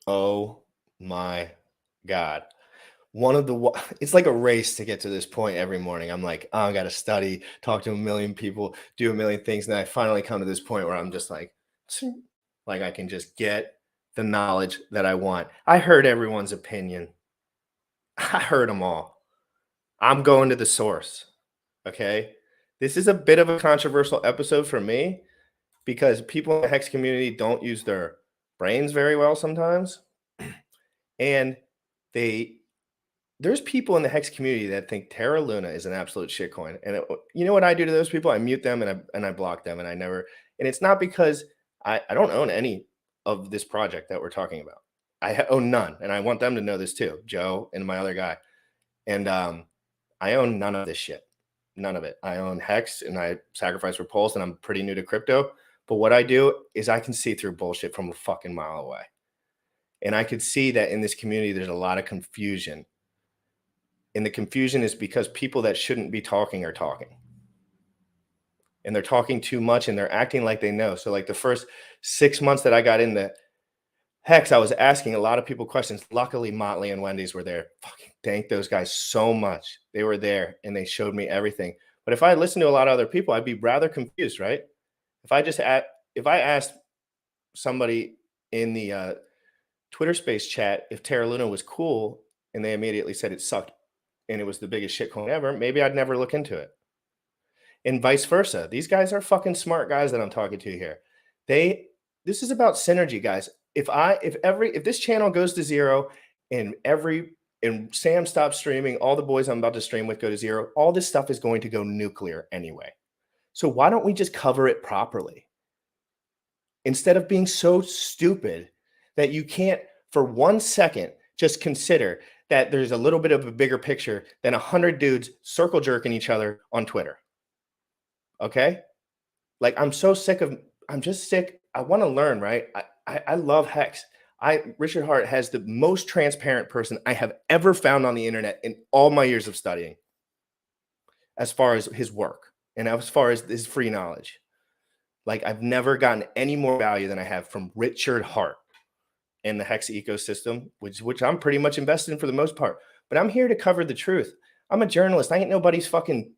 Oh my God. It's like a race to get to this point every morning. I'm like, oh, I got to study, talk to a million people, do a million things. And then I finally come to this point where I'm just like I can just get the knowledge that I want. I heard everyone's opinion. I heard them all. I'm going to the source. Okay. This is a bit of a controversial episode for me because people in the Hex community don't use their brains very well sometimes. And there's people in the Hex community that think Terra Luna is an absolute shitcoin. And you know what I do to those people? I mute them and I block them, and it's not because I don't own any of this project that we're talking about. I own none, and I want them to know this too, Joe and my other guy. And I own none of this shit. None of it. I own Hex and I sacrifice for Pulse, and I'm pretty new to crypto. But what I do is I can see through bullshit from a fucking mile away. And I could see that in this community, there's a lot of confusion. And the confusion is because people that shouldn't be talking are talking. And they're talking too much and they're acting like they know. So like the first 6 months that I got into Hex, I was asking a lot of people questions. Luckily, Motley and Wendy's were there. Fucking thank those guys so much. They were there and they showed me everything. But if I listened to a lot of other people, I'd be rather confused, right? If I asked somebody in the Twitter space chat if Terra Luna was cool and they immediately said it sucked and it was the biggest shitcoin ever, maybe I'd never look into it. And vice versa. These guys are fucking smart guys that I'm talking to here. This is about synergy, guys. If this channel goes to zero and Sam stops streaming, all the boys I'm about to stream with go to zero, all this stuff is going to go nuclear anyway. So why don't we just cover it properly? Instead of being so stupid that you can't for 1 second just consider that there's a little bit of a bigger picture than 100 dudes circle jerking each other on Twitter. Okay? Like I'm just sick. I want to learn, right? I love Hex. Richard Hart has the most transparent person I have ever found on the internet in all my years of studying, as far as his work and as far as his free knowledge. Like I've never gotten any more value than I have from Richard Hart in the Hex ecosystem, which I'm pretty much invested in for the most part. But I'm here to cover the truth. I'm a journalist. I ain't nobody's fucking.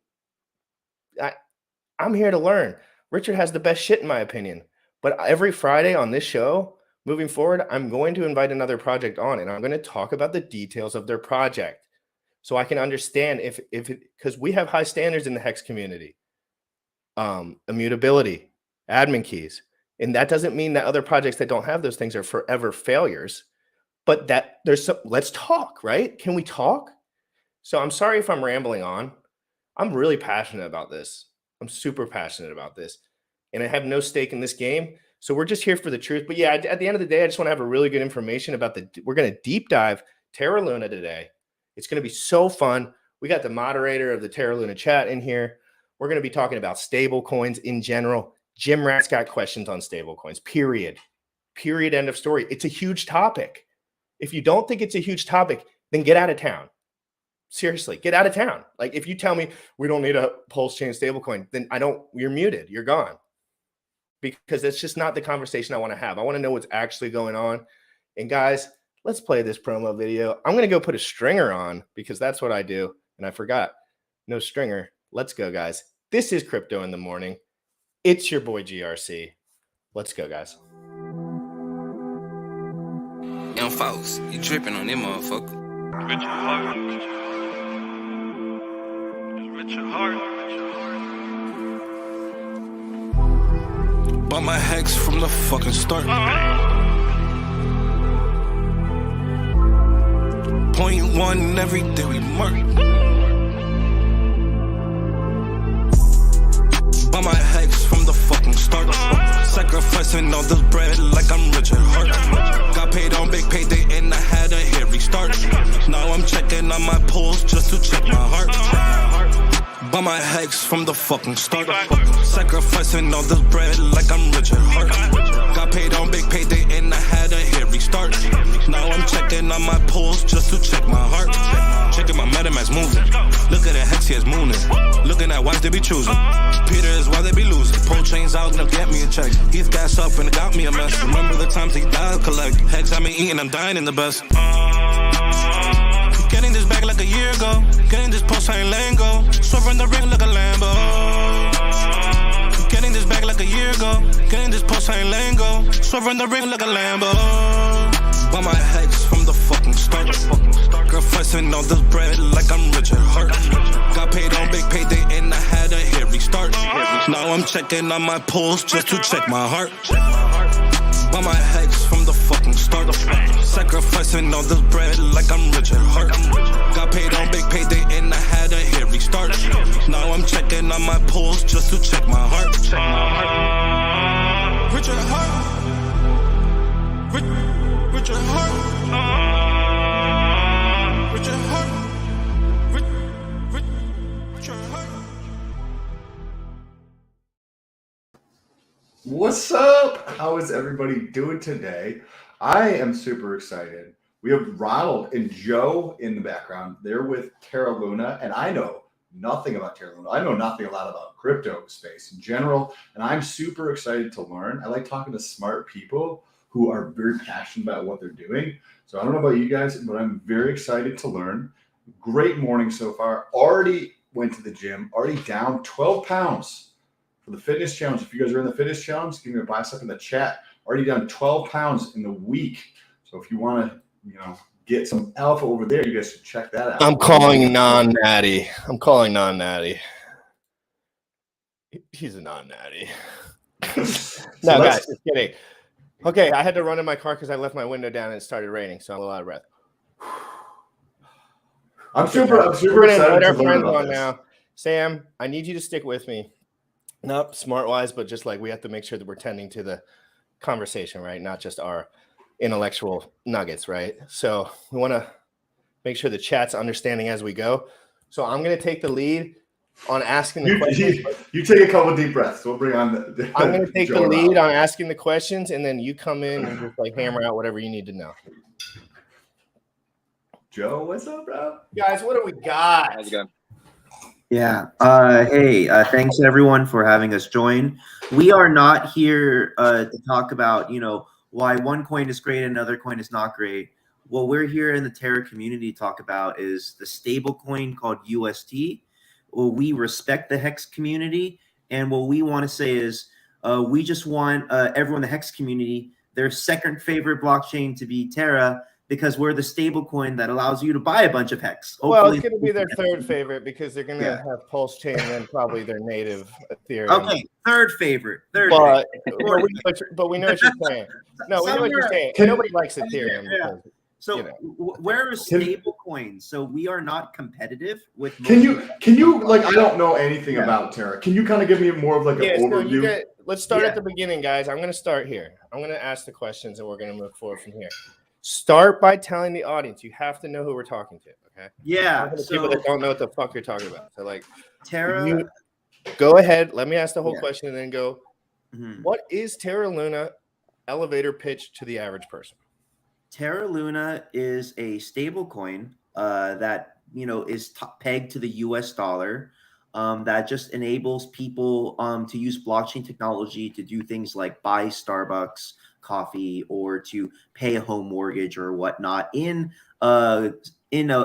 I'm here to learn. Richard has the best shit in my opinion. But every Friday on this show, moving forward, I'm going to invite another project on, and I'm going to talk about the details of their project, so I can understand because we have high standards in the Hex community. Immutability, admin keys. And that doesn't mean that other projects that don't have those things are forever failures, but that let's talk, right? Can we talk? So I'm sorry if I'm rambling on. I'm really passionate about this. I'm super passionate about this, and I have no stake in this game. So we're just here for the truth. But yeah, at the end of the day, I just want to have a really good information about we're going to deep dive Terra Luna today. It's going to be so fun. We got the moderator of the Terra Luna chat in here. We're going to be talking about stable coins in general. Jim Rat's got questions on stable coins, period. End of story. It's a huge topic. If you don't think it's a huge topic, then get out of town. Seriously, get out of town. Like if you tell me we don't need a pulse chain stablecoin, then you're muted. You're gone. Because that's just not the conversation I want to have. I want to know what's actually going on. And guys, let's play this promo video. I'm going to go put a stringer on because that's what I do. And I forgot. No stringer. Let's go, guys. This is Crypto in the Morning. It's your boy GRC. Let's go, guys. Young folks, you tripping on them motherfucker. Richard Hart. Richard Hart. Bought my Hex from the fucking start. .1 every day we mark. Bought my Hex from the fucking start. Sacrificing all this bread like I'm Richard Hart. Got paid on big payday and I had a hit restart. Now I'm checking on my pulse just to check my heart. Bought my Hex from the fucking start. Sacrificing all this bread like I'm Richard Hart. Got paid on big payday and I had a hit restart. Now I'm checking on my pulse just to check my heart. Checking my MetaMask moving. Look at the Hex, he is mooning. Looking at why they be choosing. Peter is why they be losing. Pole chains was out, now get me a check. He's gas up and it got me a mess. Remember the times he died, collect. Hex had me eating, I'm dying in the best. Getting this back like a year ago. Getting this post, I ain't letting go. Swerving the ring like a Lambo. Getting this back like a year ago. Getting this post, I ain't letting go. Swerving the ring like a Lambo. Buy my Hex from the fucking start. Girl flexing all this bread like I'm Richard Hart. Got paid on big payday and I had a hair restart. Now I'm checking on my pulse just to check my heart. Buy my Hex from the fucking start. Sacrificing all this bread like I'm Richard Hart. Got paid on big payday and I had a hair restart. Now I'm checking on my pulse just to check my heart. Richard Hart. Richard Hart. Richard Hart. Richard Hart. What's up? How is everybody doing today? I am super excited. We have Ronald and Joe in the background. They're with Terra Luna, and I know nothing about Terra Luna. I know nothing a lot about crypto space in general, and I'm super excited to learn. I like talking to smart people who are very passionate about what they're doing. So I don't know about you guys, but I'm very excited to learn. Great morning so far. Already went to the gym, already down 12 pounds for the fitness challenge. If you guys are in the fitness challenge, give me a bicep in the chat. Already down 12 pounds in the week. So if you want to, get some alpha over there, you guys should check that out. I'm calling non-natty. He's a non-natty. No, guys, just kidding. Okay, I had to run in my car because I left my window down and it started raining, so I'm a lot of breath. I'm super We're gonna excited invite our to learn friends about on this. now. Sam, I need you to stick with me. Not smart-wise, but just like we have to make sure that we're tending to the conversation, right? Not just our intellectual nuggets, right? So we want to make sure the chat's understanding as we go. So I'm going to take the lead on asking the questions. You take a couple deep breaths. We'll bring on the I'm going to take Joe the lead Ronald. on asking the questions, and then you come in and just like hammer out whatever you need to know. Joe, what's up, bro? Guys, what do we got? How's it going? Yeah. Hey, thanks everyone for having us join. We are not here to talk about, why one coin is great and another coin is not great. What we're here in the Terra community to talk about is the stable coin called UST. Well, we respect the Hex community. And what we want to say is we just want everyone in the Hex community, their second favorite blockchain to be Terra, because we're the stable coin that allows you to buy a bunch of Hex. Well, Hopefully, it's going to be their third favorite because they're going to have Pulse Chain and then probably their native Ethereum. Okay, third favorite. But we know what you're saying. No, we know what you're saying. Nobody likes Ethereum. Yeah. So we're a stable coin, so we are not competitive with. Can you like, I don't know anything about Terra. Can you kind of give me more of like an overview? Let's start at the beginning, guys. I'm going to start here. I'm going to ask the questions and we're going to move forward from here. Start by telling the audience. You have to know who we're talking to, okay? Yeah. People that don't know what the fuck you're talking about. So like Terra. Go ahead. Let me ask the whole question and then go. Mm-hmm. What is Terra Luna elevator pitch to the average person? Terra Luna is a stable coin that is pegged to the US dollar. That just enables people to use blockchain technology to do things like buy Starbucks coffee or to pay a home mortgage or whatnot in a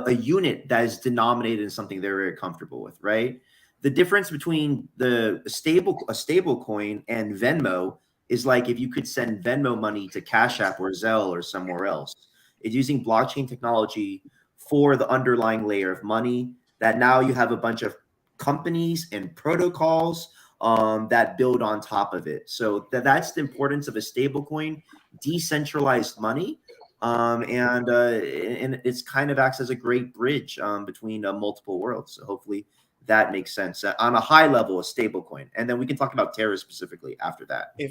unit that is denominated in something they're very comfortable with, right? The difference between a stable coin and Venmo is like if you could send Venmo money to Cash App or Zelle or somewhere else. It's using blockchain technology for the underlying layer of money that now you have a bunch of companies and protocols that build on top of it. So that's the importance of a stable coin, decentralized money. And it's kind of acts as a great bridge between multiple worlds. So hopefully that makes sense on a high level, a stable coin. And then we can talk about Terra specifically after that. We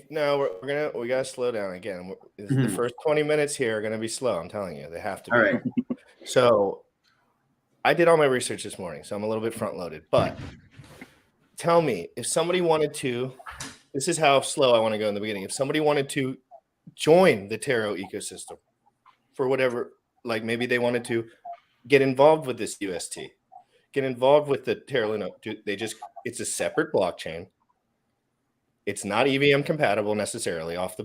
gotta slow down again. The first 20 minutes here are gonna be slow. I'm telling you, they have to be. All right. So I did all my research this morning, so I'm a little bit front loaded, but tell me if somebody wanted to, this is how slow I want to go in the beginning. If somebody wanted to join the Terra ecosystem for whatever, like maybe they wanted to get involved with this UST, get involved with the Terra Luna, it's a separate blockchain. It's not EVM compatible necessarily off the,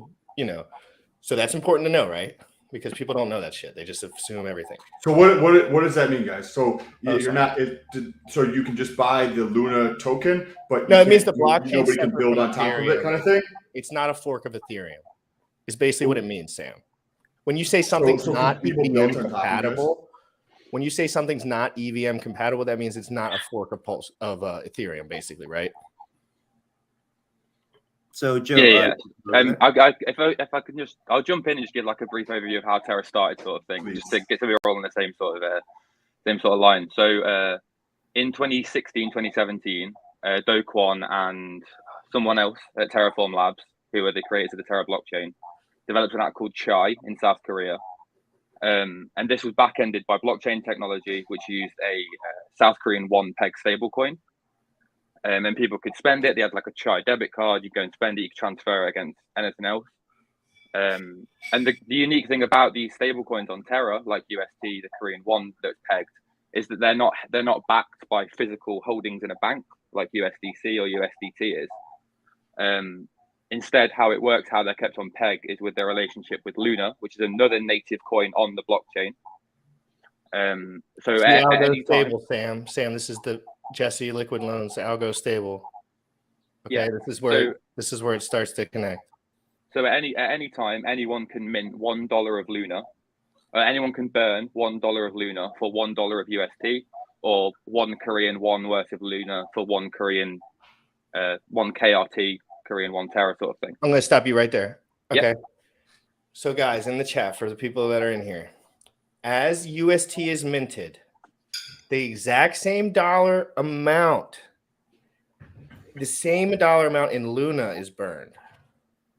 so that's important to know, right? Because people don't know that shit. They just assume everything. So what does that mean, guys? So you're sorry. not so you can just buy the Luna token, but No, it means the blockchain nobody can separate build from on top of Ethereum. it, kind of thing. It's not a fork of Ethereum. It's basically what it means, Sam. When you say something's not people EVM built on top of compatible, when you say something's not EVM compatible, that means it's not a fork of Ethereum, basically, right? So Joe, yeah. If I can just, I'll jump in and just give like a brief overview of how Terra started, sort of thing, just to get to be all on the same sort of line. So in 2016, 2017, Do Kwon and someone else at Terraform Labs, who are the creators of the Terra blockchain, developed an app called Chai in South Korea. And this was back-ended by blockchain technology, which used a South Korean won peg stablecoin. And people could spend it. They had like a Chai debit card. You go and spend it. You could transfer it against anything else. And the unique thing about these stablecoins on Terra, like UST, the Korean won that's pegged, is that they're not backed by physical holdings in a bank like USDC or USDT is. Instead, how it works, how they're kept on peg, is with their relationship with Lunar, which is another native coin on the blockchain. So at any stable, time, Sam, this is the Jesse Liquid Loans Algo stable. Okay, yeah. This is where it starts to connect. So at any time, anyone can mint $1 of Lunar. Anyone can burn $1 of Lunar for $1 of UST, or 1 Korean won worth of Lunar for 1 Korean, 1 KRT Korean 1 Terra sort of thing. I'm going to stop you right there. Okay. Yep. So guys, in the chat, for the people that are in here, as UST is minted, the exact same dollar amount, in Luna is burned,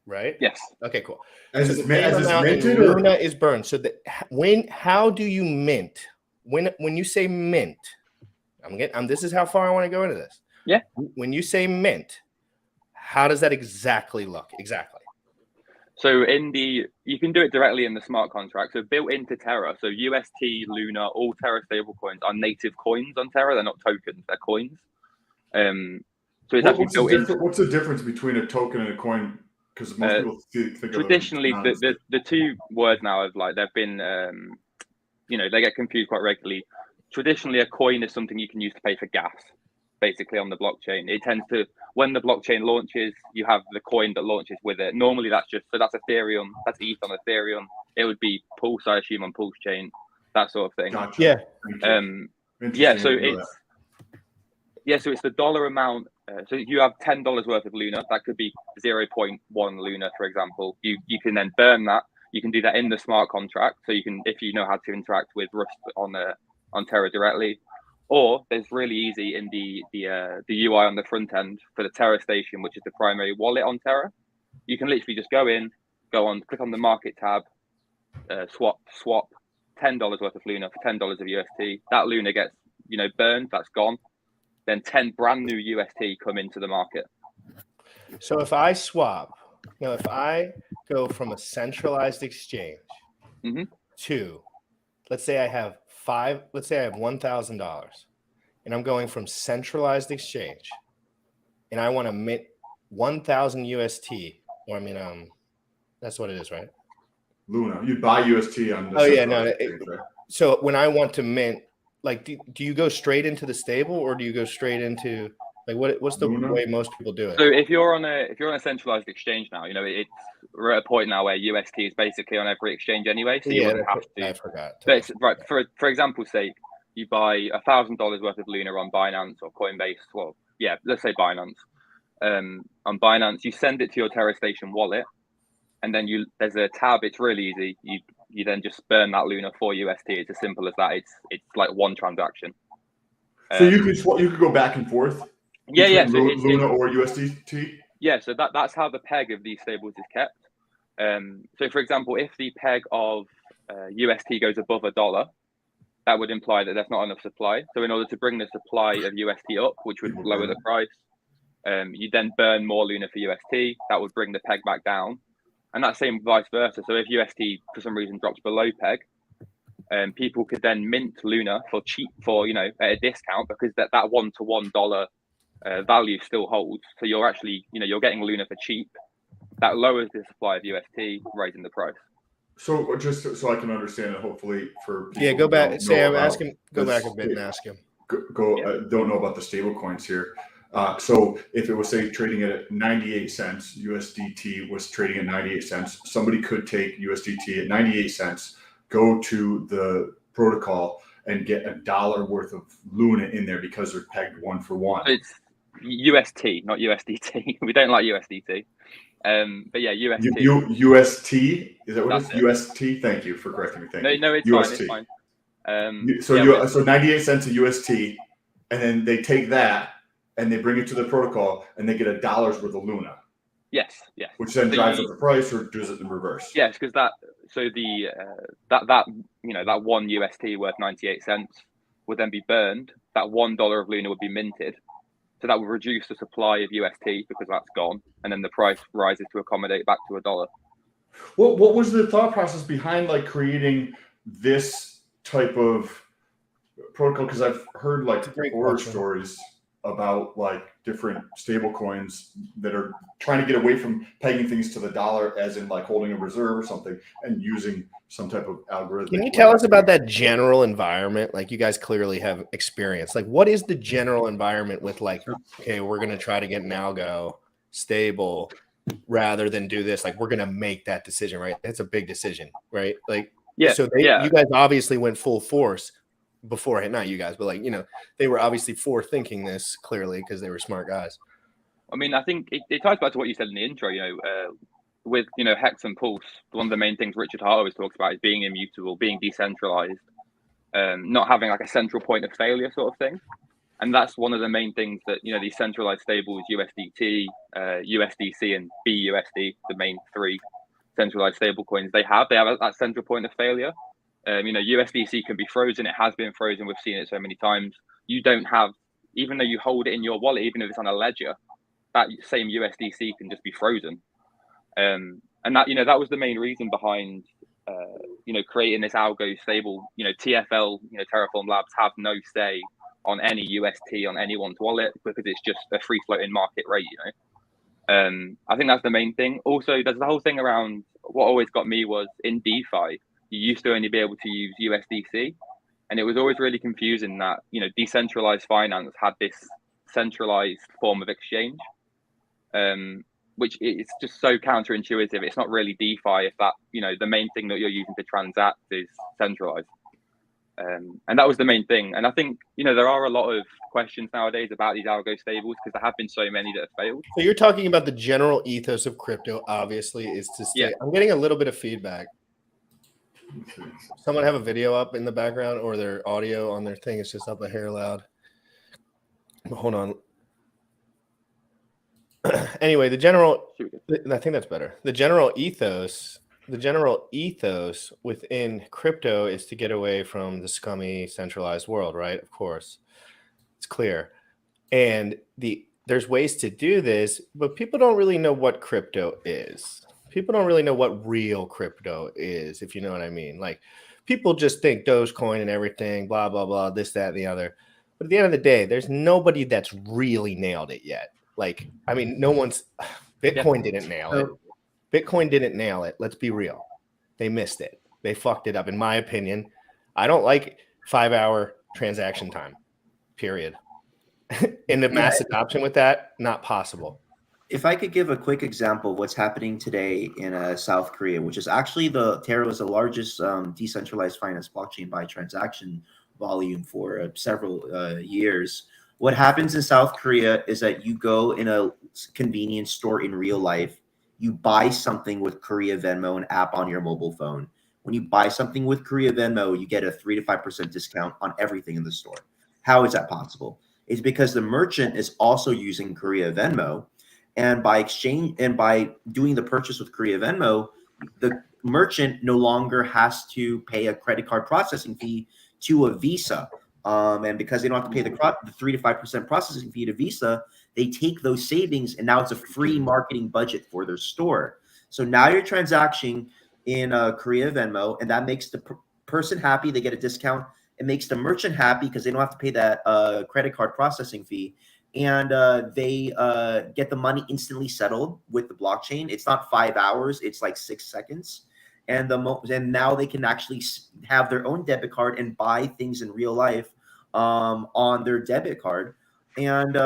right? Yes. Okay, cool. As so it's minted, Luna is burned. So how do you mint? When you say mint, this is how far I want to go into this. Yeah. When you say mint, how does that exactly look? Exactly. So you can do it directly in the smart contract. So built into Terra. So UST, Luna, all Terra stablecoins are native coins on Terra. They're not tokens. They're coins. So it's actually built in. What's the difference between a token and a coin? Because most people think traditionally the two words now have they've been they get confused quite regularly. Traditionally, a coin is something you can use to pay for gas, basically on the blockchain. It tends to, when the blockchain launches, you have the coin that launches with it. Normally that's Ethereum, that's ETH on Ethereum. It would be Pulse, I assume, on Pulse chain, that sort of thing. Gotcha. Yeah. So it's the dollar amount. So if you have $10 worth of Lunar, that could be 0.1 Lunar, for example. You can then burn that. You can do that in the smart contract. So you can, if you know how to interact with Rust on Terra directly. Or there's really easy in the UI on the front end for the Terra station, which is the primary wallet on Terra. You can literally just click on the market tab, swap $10 worth of Luna for $10 of UST. That Luna gets burned, that's gone. Then 10 brand new UST come into the market. So if I swap, if I go from a centralized exchange to, let's say I have $1,000, and I'm going from centralized exchange, and I want to mint 1,000 UST, or that's what it is, right? Luna, you buy UST on the exchange, right? So when I want to mint, do you go straight into the stable, or do you go straight into what's the Luna? way most people do it? So if you're on a centralized exchange now, we're at a point now where UST is basically on every exchange anyway, so you wouldn't have to. I forgot. But it's, right, for example's sake, you buy $1,000 worth of Lunar on Binance or Coinbase. Well, yeah, let's say Binance. On Binance, you send it to your Terra Station wallet, and then there's a tab. It's really easy. You then just burn that Luna for UST. It's as simple as that. It's like one transaction. So you could go back and forth. Yeah. So Luna or USDT. Yeah, so that's how the peg of these stables is kept. So for example, if the peg of UST goes above $1, that would imply that there's not enough supply. So in order to bring the supply of UST up, which would lower the price, you then burn more Luna for UST. That would bring the peg back down. And that same vice versa. So if UST for some reason drops below peg, people could then mint Luna for cheap, at a discount, because that $1 to $1 value still holds. So you're actually, you're getting Lunar for cheap. That lowers the supply of UST, raising the price. So just so I can understand it, hopefully for people go who back. don't Say, know I'm about asking. Go back a bit and this- ask him. Don't know about the stable coins here. So if it was say trading at 98 cents, USDT was trading at 98 cents. Somebody could take USDT at 98 cents, go to the protocol and get $1 worth of Luna in there because they're pegged 1 for 1. It's UST, not USDT. We don't like USDT. But yeah, UST. UST, is that what That's it's? it. UST. Thank you for correcting me. Thank you. No, it's UST. fine. It's fine. So 98 cents of UST, and then they take that and they bring it to the protocol and they get $1 worth of Luna. Yes. Which then drives up the price, or does it in reverse? Yes, because that 1 UST worth 98 cents would then be burned. That $1 of Luna would be minted. So that would reduce the supply of UST because that's gone, and then the price rises to accommodate back to $1. What was the thought process behind like creating this type of protocol? Because I've heard like horror stories about like different stable coins that are trying to get away from pegging things to the dollar, as in like holding a reserve or something, and using some type of algorithm. Can you tell us about that general environment? Like, you guys clearly have experience. Like, what is the general environment with like, okay, we're going to try to get an algo stable rather than do this? Like, we're going to make that decision, right? That's a big decision, right? Like, so you guys obviously went full force beforehand. Not you guys, but like, they were obviously forethinking this clearly because they were smart guys. I mean, I think it ties back to what you said in the intro, with, Hex and Pulse. One of the main things Richard Hart always talks about is being immutable, being decentralized, not having like a central point of failure sort of thing. And that's one of the main things that, these centralized stables, USDT, USDC, and BUSD, the main 3 centralized stable coins, they have that central point of failure. USDC can be frozen. It has been frozen. We've seen it so many times. You don't have, even though you hold it in your wallet, even if it's on a ledger, that same USDC can just be frozen. And that, that was the main reason behind, creating this algo stable. TFL, Terraform Labs have no say on any UST on anyone's wallet because it's just a free floating market rate, I think that's the main thing. Also, there's the whole thing around what always got me was in DeFi, you used to only be able to use USDC. And it was always really confusing that, decentralized finance had this centralized form of exchange, which is just so counterintuitive. It's not really DeFi if that, the main thing that you're using to transact is centralized. And that was the main thing. And I think, there are a lot of questions nowadays about these algo stables because there have been so many that have failed. So you're talking about the general ethos of crypto, obviously, is to stay. Yeah. I'm getting a little bit of feedback. Someone have a video up in the background, or their audio on their thing is just up a hair loud. Hold on. Anyway, I think that's better. The general ethos within crypto is to get away from the scummy centralized world, right? Of course, it's clear. And there's ways to do this, but people don't really know what crypto is. People don't really know what real crypto is, if you know what I mean. Like, people just think Dogecoin and everything, blah, blah, blah, this, that, and the other. But at the end of the day, there's nobody that's really nailed it yet. Like, I mean, Bitcoin didn't nail it. Bitcoin didn't nail it. Let's be real. They missed it. They fucked it up, in my opinion. I don't like 5-hour transaction time, period. And the mass adoption with that, not possible. If I could give a quick example of what's happening today in South Korea, which is actually Terra is the largest decentralized finance blockchain by transaction volume for several years. What happens in South Korea is that you go in a convenience store in real life, you buy something with Korea Venmo, an app on your mobile phone. When you buy something with Korea Venmo, you get a 3 to 5% discount on everything in the store. How is that possible? It's because the merchant is also using Korea Venmo. And by doing the purchase with Korea Venmo, the merchant no longer has to pay a credit card processing fee to a Visa. And because they don't have to pay the 3 to 5% processing fee to Visa, they take those savings, and now it's a free marketing budget for their store. So now you're transacting in Korea Venmo, and that makes the person happy. They get a discount. It makes the merchant happy because they don't have to pay that credit card processing fee. and they get the money instantly settled with the blockchain. It's not 5 hours; it's like 6 seconds. And and now they can actually have their own debit card and buy things in real life on their debit card. And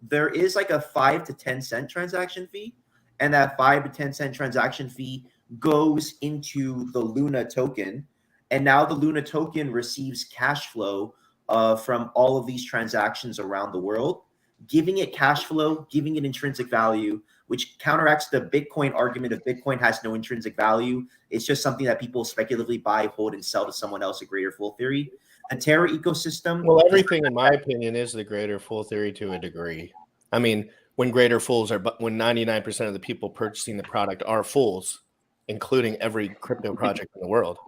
there is like a 5 to 10 cent transaction fee, and that 5 to 10 cent transaction fee goes into the Luna token. And now the Luna token receives cash flow from all of these transactions around the world, giving it cash flow, giving it intrinsic value, which counteracts the Bitcoin argument of Bitcoin has no intrinsic value. It's just something that people speculatively buy, hold, and sell to someone else, a greater fool theory. The Terra ecosystem. Well, everything, in my opinion, is the greater fool theory to a degree. I mean, when greater fools are, when 99% of the people purchasing the product are fools, including every crypto project in the world.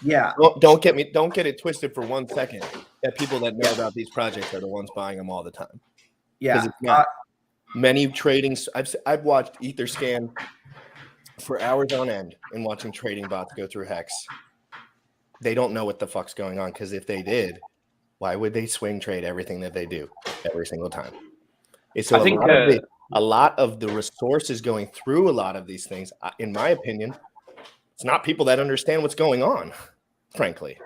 Yeah. Well, don't get it twisted for 1 second that people that know about these projects are the ones buying them all the time. Yeah. It's not. Many tradings, I've watched Etherscan for hours on end and watching trading bots go through Hex. They don't know what the fuck's going on, because if they did, why would they swing trade everything that they do every single time? So I think a lot of the resources going through a lot of these things, in my opinion, it's not people that understand what's going on, frankly,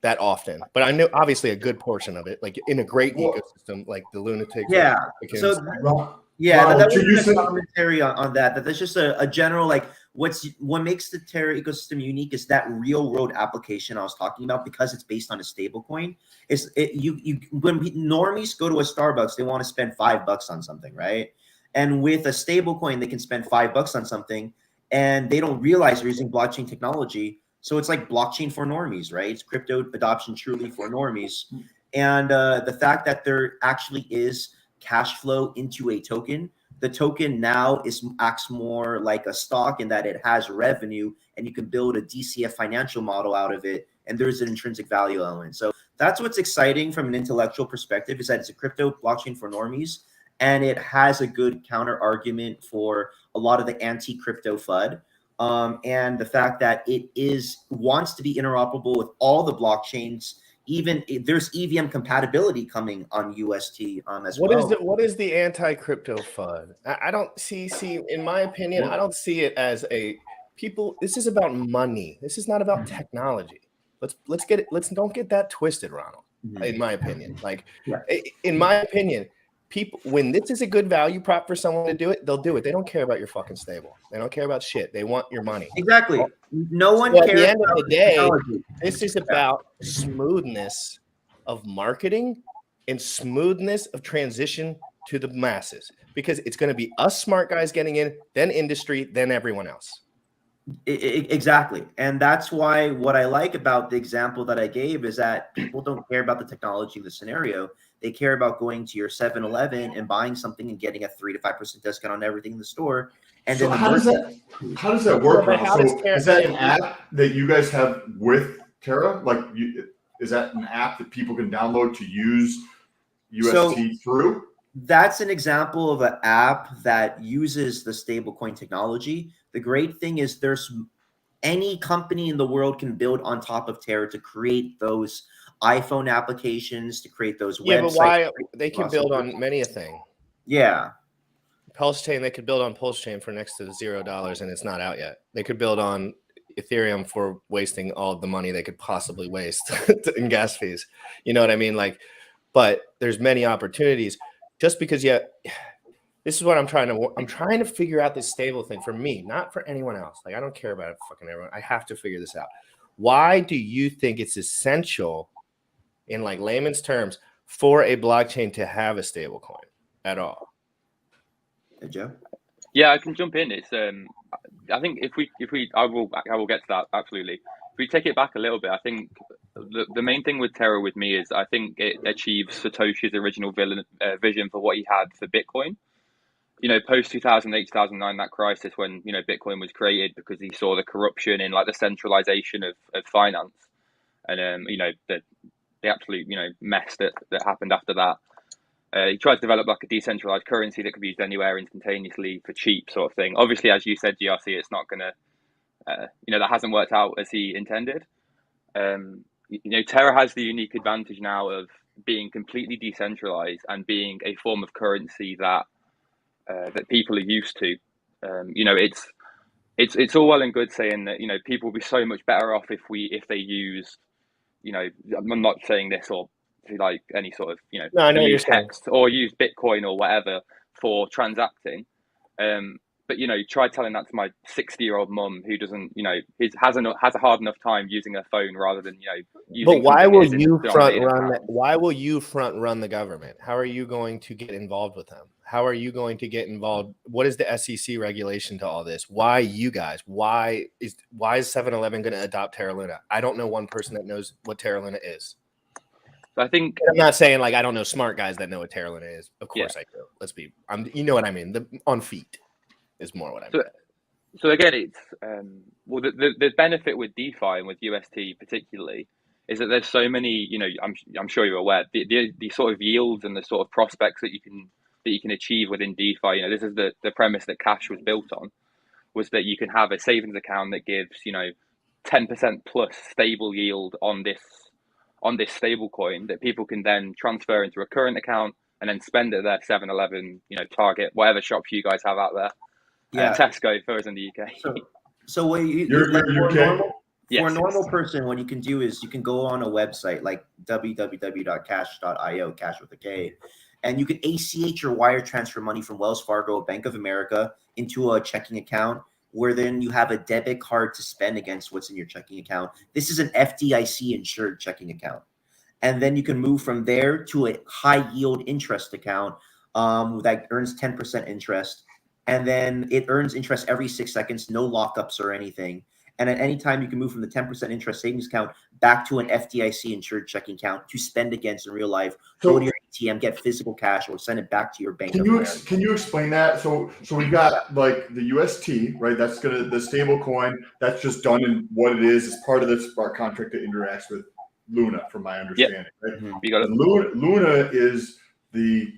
that often. But I know obviously a good portion of it, like in a great ecosystem, like the lunatics. Yeah. So that was a commentary on that. That's just a general, like, what makes the Terra ecosystem unique is that real world application I was talking about, because it's based on a stable coin. When normies go to a Starbucks, they want to spend $5 on something, right? And with a stable coin, they can spend $5 on something, and they don't realize they're using blockchain technology. So it's like blockchain for normies, right? It's crypto adoption truly for normies. And the fact that there actually is cash flow into a token, the token now acts more like a stock in that it has revenue, and you can build a DCF financial model out of it, and there's an intrinsic value element. So that's what's exciting from an intellectual perspective, is that it's a crypto blockchain for normies, and it has a good counter argument for a lot of the anti-crypto FUD. And the fact that it wants to be interoperable with all the blockchains. Even there's EVM compatibility coming on UST as well. What is the anti-crypto FUD? I don't see in my opinion, I don't see it as this is about money. This is not about technology. Let's get it. Don't get that twisted, Ronald. In my opinion, in my opinion, people, when this is a good value prop for someone to do it, they'll do it. They don't care about your fucking stable. They don't care about shit. They want your money. Exactly. No one cares. At the end of the day, this is about smoothness of marketing and smoothness of transition to the masses, because it's going to be us smart guys getting in, then industry, then everyone else. Exactly. And that's why what I like about the example that I gave is that people don't care about the technology of the scenario. They care about going to your 7-Eleven and buying something and getting a 3 to 5% discount on everything in the store. And so then how does that work? Is that an app that you guys have with Terra? Is that an app that people can download to use UST through? That's an example of an app that uses the stablecoin technology. The great thing is any company in the world can build on top of Terra to create those iPhone applications, to create those websites. Yeah, but why they can build on many a thing. Yeah. Pulse Chain, they could build on Pulse Chain for next to $0, and it's not out yet. They could build on Ethereum for wasting all of the money they could possibly waste in gas fees. You know what I mean? But there's many opportunities. Just because this is what I'm trying to figure out this stable thing for me, not for anyone else. I don't care about it fucking everyone. I have to figure this out. Why do you think it's essential, in layman's terms, for a blockchain to have a stable coin at all? Hey, Joe? Yeah, I can jump in. It's I think I will get to that, absolutely. If we take it back a little bit, I think the main thing with Terra with me is I think it achieves Satoshi's original vision for what he had for Bitcoin. Post 2008, 2009, that crisis when, Bitcoin was created, because he saw the corruption in the centralization of finance, and, the absolute, mess that happened after that. He tried to develop a decentralized currency that could be used anywhere instantaneously for cheap, sort of thing. Obviously, as you said, GRC, it's not going to, that hasn't worked out as he intended. Terra has the unique advantage now of being completely decentralized and being a form of currency that that people are used to. You know, it's all well and good saying that, you know, people will be so much better off if they use, you know, I'm not saying this or like any sort of, you know, No, I know what you're use saying. text or use Bitcoin or whatever for transacting. But, you know, try telling that to my 60-year-old mum who doesn't, you know, has a hard enough time using her phone rather than, you know, using. But why something will that isn't you front denominated in run? pounds. Why will you front run the government? How are you going to get involved with them? How are you going to get involved? What is the SEC regulation to all this? Why you guys? Why is 7-Eleven going to adopt Terra Luna? I don't know one person that knows what Terra Luna is. So I think I'm not saying like I don't know smart guys that know what Terra Luna is. Of course I do. Let's be. You know what I mean. The on feet is more what I mean. So again, it's well, the benefit with DeFi and with UST particularly is that there's so many. You know, I'm sure you're aware the sort of yields and the sort of prospects that you can achieve within DeFi. You know, this is the premise that Cash was built on, was that you can have a savings account that gives, you know, 10% plus stable yield on this stable coin that people can then transfer into a current account and then spend at their 7-Eleven, you know, Target, whatever shops you guys have out there. Yeah. Tesco for us in the UK. So what You're UK? For a normal person, what you can do is you can go on a website like www.cash.io, cash with a K, and you can ACH or wire transfer money from Wells Fargo, Bank of America into a checking account, where then you have a debit card to spend against what's in your checking account. This is an FDIC insured checking account. And then you can move from there to a high yield interest account that earns 10% interest. And then it earns interest every 6 seconds, no lockups or anything. And at any time, you can move from the 10% interest savings account back to an FDIC insured checking account to spend against in real life. Go to your ATM, get physical cash, or send it back to your bank. Can you explain that? So we've got like the UST, right? That's the stable coin. That's just done in what it is part of this smart contract that interacts with Luna, from my understanding. Yep. Right? Mm-hmm. You got it. Luna is the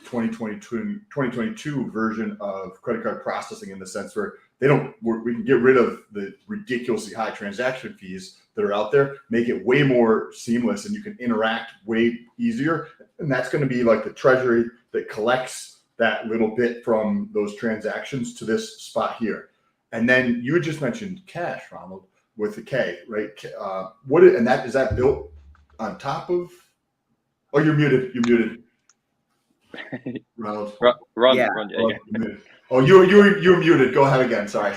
2022 version of credit card processing, in the sense where we can get rid of the ridiculously high transaction fees that are out there, make it way more seamless, and you can interact way easier. And that's going to be like the treasury that collects that little bit from those transactions to this spot here. And then you had just mentioned Cash, Ronald, with the K, right? Is that built on top of? Oh, you're muted. You're muted. Ronald. Ron, yeah. Oh, you're muted. Go ahead again. Sorry.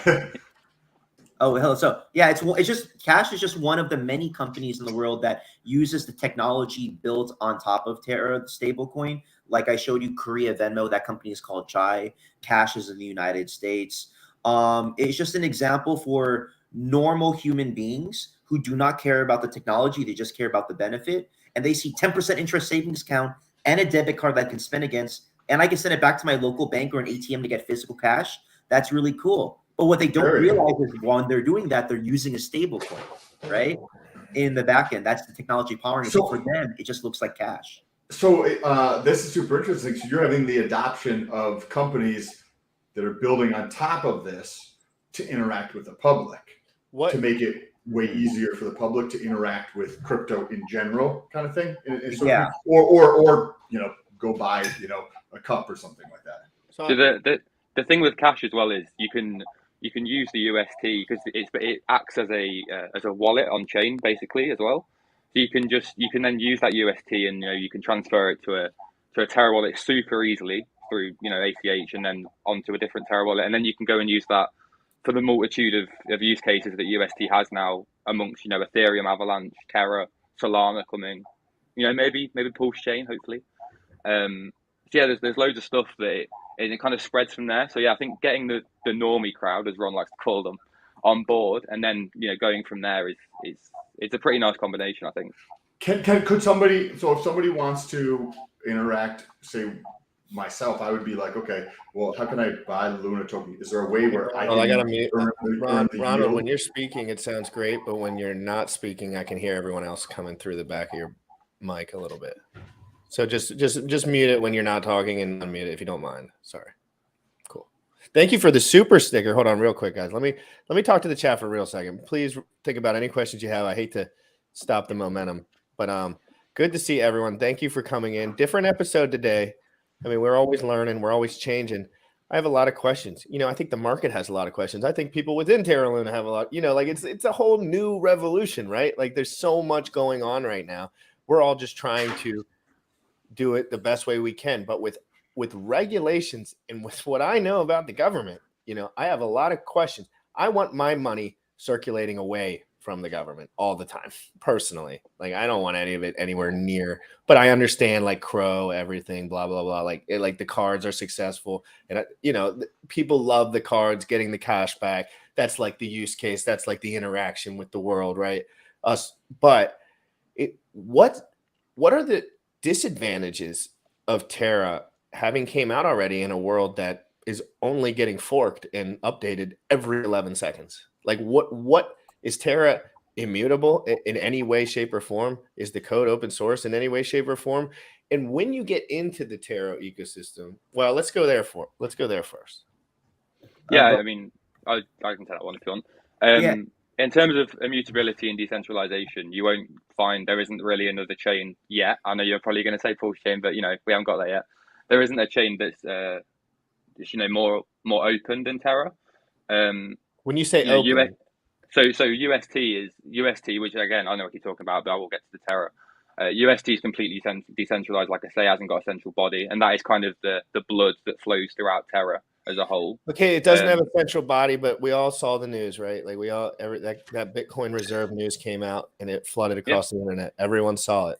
Oh, hell. So yeah, it's just Cash is just one of the many companies in the world that uses the technology built on top of Terra, the stablecoin. Like I showed you, Korea, Venmo, that company is called Chai. Cash is in the United States. It's just an example for normal human beings who do not care about the technology. They just care about the benefit. And they see 10% interest savings account and a debit card that I can spend against, and I can send it back to my local bank or an ATM to get physical cash. That's really cool. But what they don't realize is when they're doing that, they're using a stable coin, right? In the back end, that's the technology powering it. So for them, it just looks like cash. So this is super interesting. So you're having the adoption of companies that are building on top of this to interact with the public, to make it way easier for the public to interact with crypto in general, kind of thing. So yeah. Or go buy a cup or something like that. So the thing with Cash as well is you can use the UST because it acts as a wallet on chain basically as well. So you can then use that UST and you can transfer it to a Terra wallet super easily through ACH and then onto a different Terra wallet, and then you can go and use that for the multitude of use cases that UST has now amongst Ethereum, Avalanche, Terra, Solana coming, maybe Pulse Chain hopefully. So yeah, there's loads of stuff that it kind of spreads from there. So yeah, I think getting the normie crowd, as Ron likes to call them, on board, and then going from there is it's a pretty nice combination, I think. Could somebody, so if somebody wants to interact, say myself, I would be like, okay, well, how can I buy the Luna token? Is there a way where I gotta mute Ronald, when you're speaking, it sounds great, but when you're not speaking, I can hear everyone else coming through the back of your mic a little bit. So just mute it when you're not talking and unmute it if you don't mind. Sorry. Cool. Thank you for the super sticker. Hold on real quick, guys. Let me talk to the chat for a real second. Please think about any questions you have. I hate to stop the momentum, but Good to see everyone. Thank you for coming in. Different episode today. I mean, we're always learning. We're always changing. I have a lot of questions. I think the market has a lot of questions. I think people within Terra Luna have a lot. Like it's a whole new revolution, right? Like there's so much going on right now. We're all just trying to do it the best way we can. But with regulations and with what I know about the government, I have a lot of questions. I want my money circulating away from the government all the time, personally. Like I don't want any of it anywhere near, but I understand like Crow, everything, blah, blah, blah. Like the cards are successful and people love the cards, getting the cash back. That's like the use case. That's like the interaction with the world, right? But what are the disadvantages of Terra having came out already in a world that is only getting forked and updated every 11 seconds? Like what is Terra immutable in any way, shape, or form? Is the code open source in any way, shape, or form? And when you get into the Terra ecosystem, well, let's go there first. Yeah, I mean, I can take that one if you want. In terms of immutability and decentralization, you won't find there isn't really another chain yet. I know you're probably going to say full chain, but we haven't got there yet. There isn't a chain that's more open than Terra. When you say open, so UST is UST, which again I know what you're talking about, but I will get to the Terra. UST is completely decentralized, like I say, hasn't got a central body, and that is kind of the blood that flows throughout Terra as a whole. Okay, it doesn't have a central body, but we all saw the news, right? Like that Bitcoin reserve news came out and it flooded across the internet. Everyone saw it.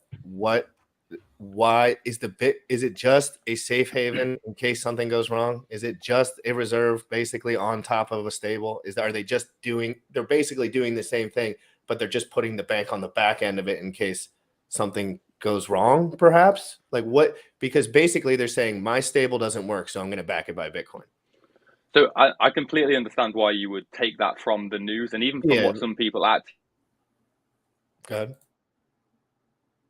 Why is it just a safe haven in case something goes wrong? Is it just a reserve basically on top of a stable? They're basically doing the same thing, but they're just putting the bank on the back end of it in case something goes wrong, perhaps? Like what? Because basically they're saying my stable doesn't work, so I'm going to back it by Bitcoin. So I completely understand why you would take that from the news and even from what some people at. Go ahead.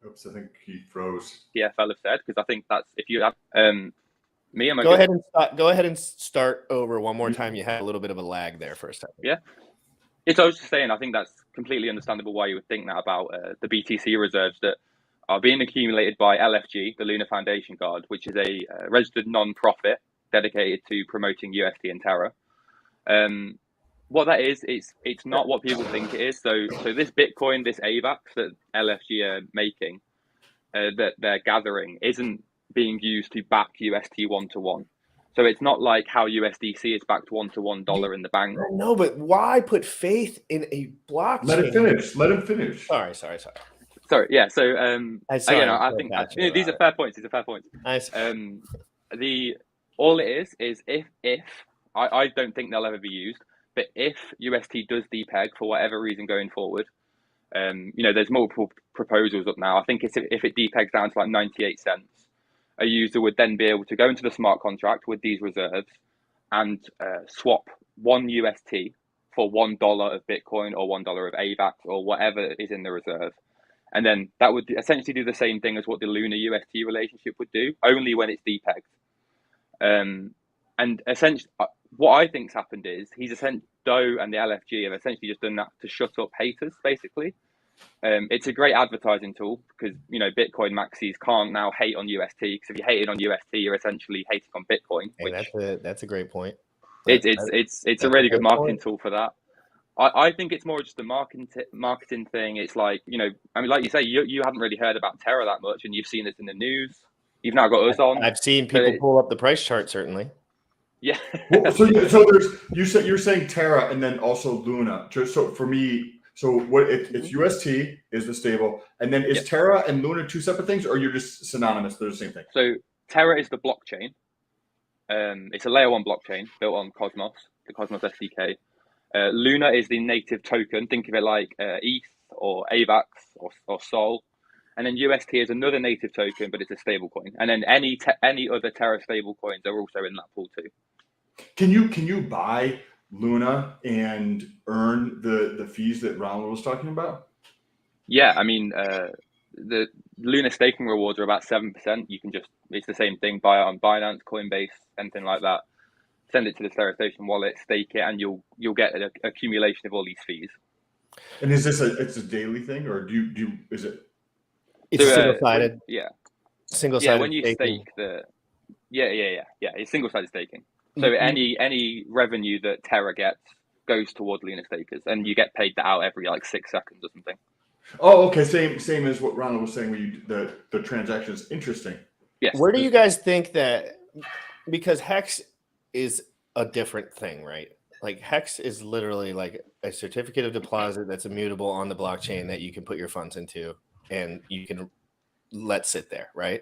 Oops, I think he froze. TFL have said, because I think that's if you have Go ahead and start over one more time. You had a little bit of a lag there for a second. Yeah. It's I was just saying, I think that's completely understandable why you would think that about the BTC reserves that are being accumulated by LFG, the Lunar Foundation Guard, which is a registered non-profit dedicated to promoting UST and Terra. What that is, it's not what people think it is. So this Bitcoin, this AVAX that LFG are making, that they're gathering, isn't being used to back UST 1-to-1. So it's not like how USDC is backed $1-to-$1 in the bank. No, but why put faith in a blockchain? Let him finish. Sorry. Sorry, yeah. So I think these are fair points. All it is if I don't think they'll ever be used, but if UST does depeg for whatever reason going forward, there's multiple proposals up now. I think if it depegs down to like 98 cents, a user would then be able to go into the smart contract with these reserves and swap one UST for $1 of Bitcoin or $1 of AVAX or whatever is in the reserve. And then that would essentially do the same thing as what the Lunar UST relationship would do, only when it's depegged. And essentially, what I think's happened is Doe and the LFG have essentially just done that to shut up haters, basically. It's a great advertising tool because Bitcoin maxis can't now hate on UST, because if you hated on UST, you're essentially hating on Bitcoin. Hey, that's a great point. It's a really good marketing tool for that. I think it's more just a marketing thing. It's like like you say, you haven't really heard about Terra that much, and you've seen this in the news. You've now got us on. I've seen people pull up the price chart, certainly. Yeah. So you're saying Terra and then also Luna. Just so for me, it's UST is the stable, and then is Terra and Luna two separate things, or you're just synonymous? They're the same thing. So Terra is the blockchain. It's a layer 1 blockchain built on Cosmos, the Cosmos SDK. Luna is the native token. Think of it like ETH or AVAX or Sol. And then UST is another native token, but it's a stable coin. And then any other Terra stable coins are also in that pool too. Can you buy Luna and earn the fees that Ronald was talking about? Yeah, I mean, the Luna staking rewards are about 7%. You can it's the same thing, buy it on Binance, Coinbase, anything like that. Send it to the Terra Station wallet, stake it, and you'll get an accumulation of all these fees. And is this it's a daily thing, or is it? It's single-sided. Yeah. Single-sided. Yeah, when you staking. stake it's single-sided staking. So any revenue that Terra gets goes towards Lunar stakers, and you get paid that out every like 6 seconds or something. Oh, okay. Same as what Ronald was saying. Where the transaction is interesting. Yes. Where do you guys think that? Because Hex is a different thing, right? Like Hex is literally like a certificate of deposit that's immutable on the blockchain that you can put your funds into and you can let sit there, right?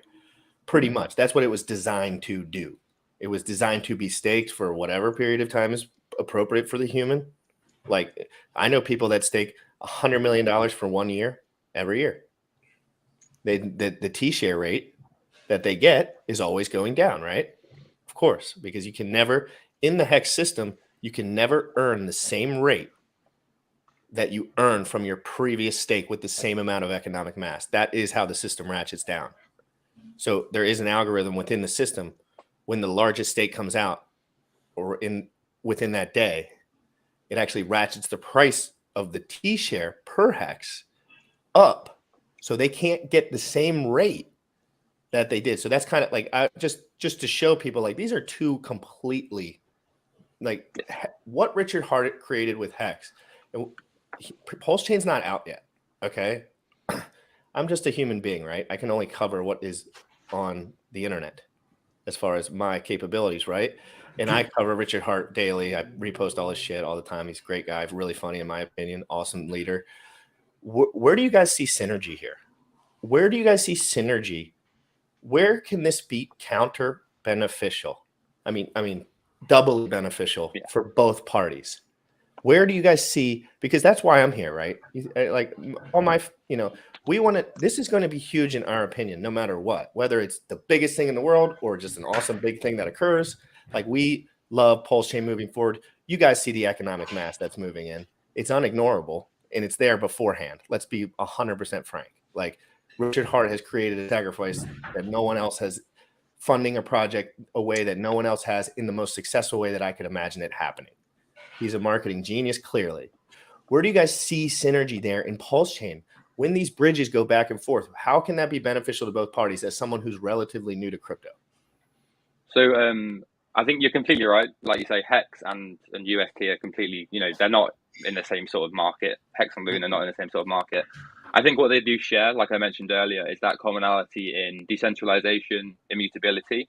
Pretty much. That's what it was designed to do. It was designed to be staked for whatever period of time is appropriate for the human. Like I know people that stake $100 million for 1 year every year. The T-share rate that they get is always going down, right? Of course, because you can never, in the Hex system, you can never earn the same rate that you earn from your previous stake with the same amount of economic mass. That is how the system ratchets down. So there is an algorithm within the system when the largest stake comes out or within that day, it actually ratchets the price of the T-share per Hex up. So they can't get the same rate that they did. So that's kind of like just to show people like these are two completely like what Richard Hart created with Hex. Pulse Chain's not out yet. Okay. I'm just a human being, right? I can only cover what is on the internet as far as my capabilities, right? And I cover Richard Hart daily. I repost all his shit all the time. He's a great guy, really funny in my opinion, awesome leader. Where do you guys see synergy here? Where do you guys see synergy? Where can this be counter beneficial? I mean, doubly beneficial for both parties. Where do you guys see? Because that's why I'm here, right? Like all my, we want to. This is going to be huge in our opinion, no matter what. Whether it's the biggest thing in the world or just an awesome big thing that occurs. Like we love Pulse Chain moving forward. You guys see the economic mass that's moving in. It's unignorable and it's there beforehand. Let's be 100% frank. Like Richard Hart has created a sacrifice that no one else has, funding a project a way that no one else has in the most successful way that I could imagine it happening. He's a marketing genius, clearly. Where do you guys see synergy there in Pulse Chain? When these bridges go back and forth, how can that be beneficial to both parties as someone who's relatively new to crypto? So I think you're completely right. Like you say, Hex and UST are completely, they're not in the same sort of market. Hex and Lunar are not in the same sort of market. I think what they do share, like I mentioned earlier, is that commonality in decentralization, immutability.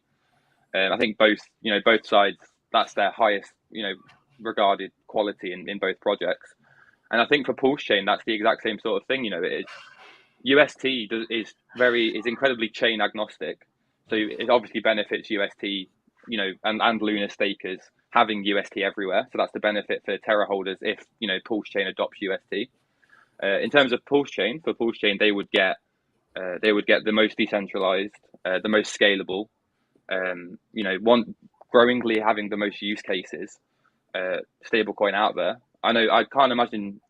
I think both sides, that's their highest, regarded quality in both projects. And I think for Pulse Chain, that's the exact same sort of thing. UST is incredibly chain agnostic. So it obviously benefits UST, and Lunar stakers having UST everywhere. So that's the benefit for Terra holders if, Pulse Chain adopts UST. In terms of Pulse Chain, they would get the most decentralized, the most scalable, growingly having the most use cases, stablecoin out there. I can't imagine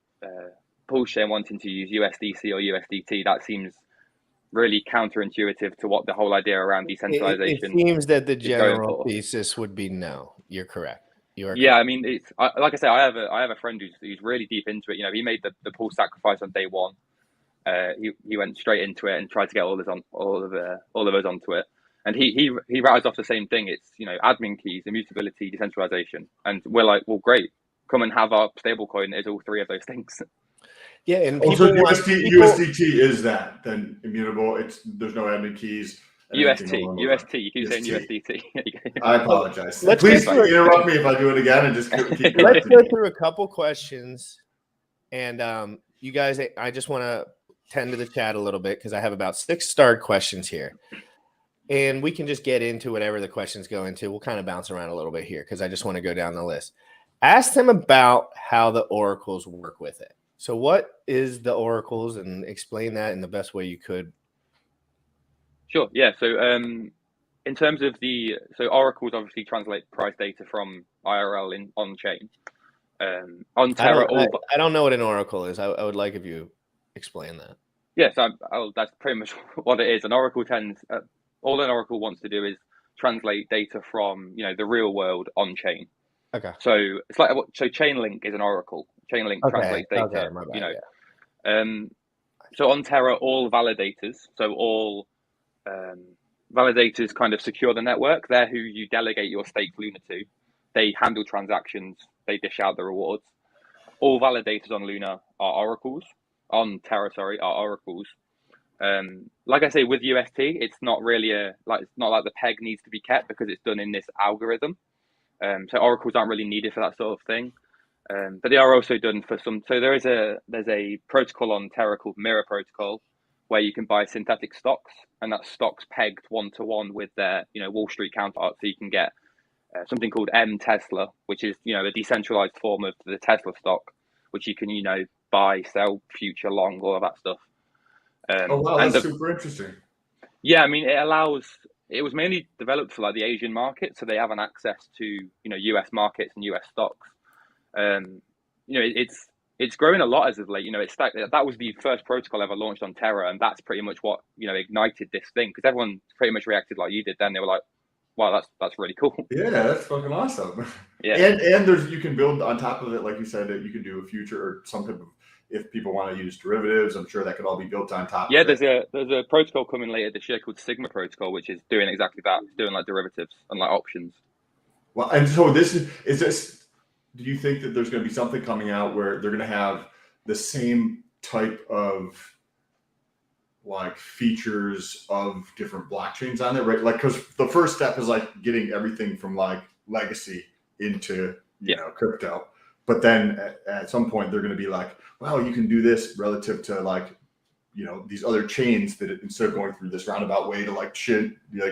Pulse Chain wanting to use USDC or USDT. That seems really counterintuitive to what the whole idea around decentralization. It seems that the general thesis would be no. You're correct. Yeah, I mean, it's like I say, I have a friend who's really deep into it. He made the Pulse sacrifice on day one. He went straight into it and tried to get all of us onto it. And he rattles off the same thing. It's admin keys, immutability, decentralization, and we're like, well, great, come and have our stablecoin is all three of those things. Yeah, and also USDT is that then immutable. There's no admin keys. UST. You keep saying USDT. I apologize. Please interrupt me if I do it again and just keep Let's go through a couple questions. And you guys, I just want to tend to the chat a little bit because I have about 6 starred questions here. And we can just get into whatever the questions go into. We'll kind of bounce around a little bit here because I just want to go down the list. Ask them about how the oracles work with it. So what is the oracles, and explain that in the best way you could. Sure. Yeah. So in terms of oracles obviously translate price data from IRL on chain. On Terra, I don't know what an oracle is. I would like if you explain that. Yes, that's pretty much what it is. An oracle all an oracle wants to do is translate data from the real world on chain. Okay. So it's Chainlink is an oracle. Chainlink translates data. Okay, my bad, So on Terra, all validators, so all validators kind of secure the network. They're who you delegate your staked Lunar to. They handle transactions. They dish out the rewards. All validators on Lunar are oracles. On Terra, sorry, are oracles. Like I say, with UST, it's not really it's not like the peg needs to be kept because it's done in this algorithm. So oracles aren't really needed for that sort of thing. But they are also done for some. So there's a protocol on Terra called Mirror Protocol, where you can buy synthetic stocks, and that stock's pegged 1-to-1 with their Wall Street counterpart. So you can get something called M Tesla, which is a decentralized form of the Tesla stock, which you can buy, sell, future, long, all of that stuff. Oh wow, that's super interesting. Yeah, I mean, it was mainly developed for like the Asian market, so they have an access to US markets and US stocks. It's growing a lot as of late. That was the first protocol ever launched on Terra, and that's pretty much what ignited this thing, because everyone pretty much reacted like you did. Then they were like, "Wow, that's really cool." Yeah, that's fucking awesome. Yeah, and you can build on top of it, like you said, that you can do a future or some type of. If people want to use derivatives, I'm sure that could all be built on top. Yeah, of it. there's a protocol coming later this year called Sigma Protocol, which is doing exactly that. It's doing like derivatives and like options. Well, and so this is this. Do you think that there's going to be something coming out where they're going to have the same type of like features of different blockchains on there, right? Like, because the first step is like getting everything from like legacy into crypto. But then at some point they're going to be like, well, you can do this relative to like, these other chains that instead of going through this roundabout way to like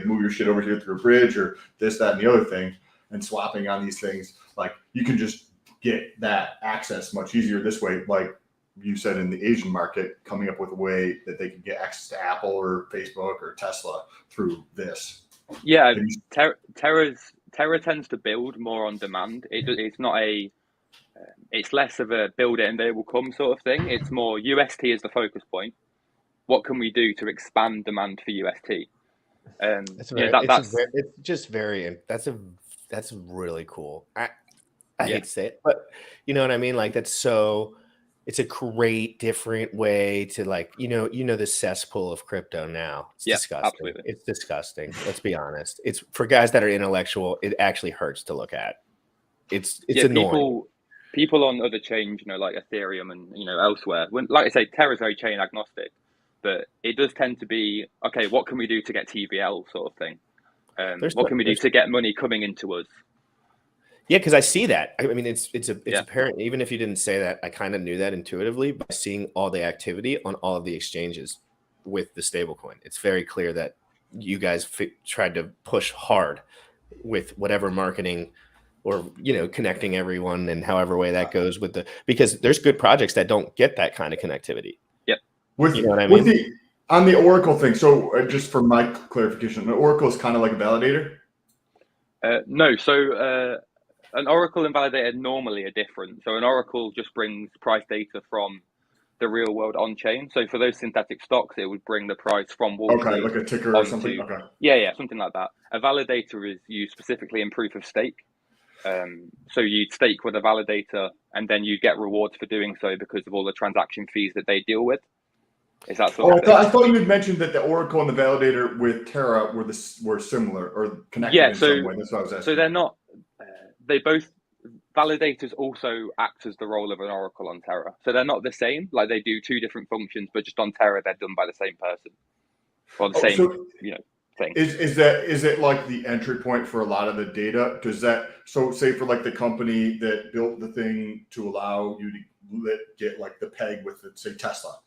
move your shit over here through a bridge or this, that, and the other thing, and swapping on these things, like you can just get that access much easier this way. Like you said, in the Asian market, coming up with a way that they can get access to Apple or Facebook or Tesla through this. Yeah, Terra tends to build more on demand. It's not it's less of a build it and they will come sort of thing. It's more UST is the focus point. What can we do to expand demand for UST? That's really cool. I hate to say it, but you know what I mean? Like it's a great different way to like, the cesspool of crypto now. It's disgusting. Absolutely. It's disgusting. Let's be honest. It's for guys that are intellectual. It actually hurts to look at. It's annoying. People on other chains, like Ethereum and elsewhere. Like I say, Terra is very chain agnostic, but it does tend to be okay. What can we do to get TVL sort of thing? What can we do to get money coming into us? Yeah, because I see that. I mean, it's apparent. Even if you didn't say that, I kind of knew that intuitively by seeing all the activity on all of the exchanges with the stablecoin. It's very clear that you guys tried to push hard with whatever marketing or connecting everyone and however way that goes because there's good projects that don't get that kind of connectivity. Yep. You know what I mean? On the Oracle thing. So just for my clarification, the Oracle is kind of like a validator. No. So an Oracle and validator normally are different. So an Oracle just brings price data from the real world on chain. So for those synthetic stocks, it would bring the price from Wall Street. Okay, like a ticker or something. Okay. Yeah, something like that. A validator is used specifically in proof of stake. So you'd stake with a validator, and then you get rewards for doing so because of all the transaction fees that they deal with. Is that sort of I thought you had mentioned that the Oracle and the validator with Terra were similar or connected in some way. That's what I was asking. So they're not. They both validators also act as the role of an Oracle on Terra. So they're not the same. Like they do two different functions, but just on Terra they're done by the same person or the same thing. Is it like the entry point for a lot of the data? Does that say for like the company that built the thing to allow you to get like the peg with say Tesla,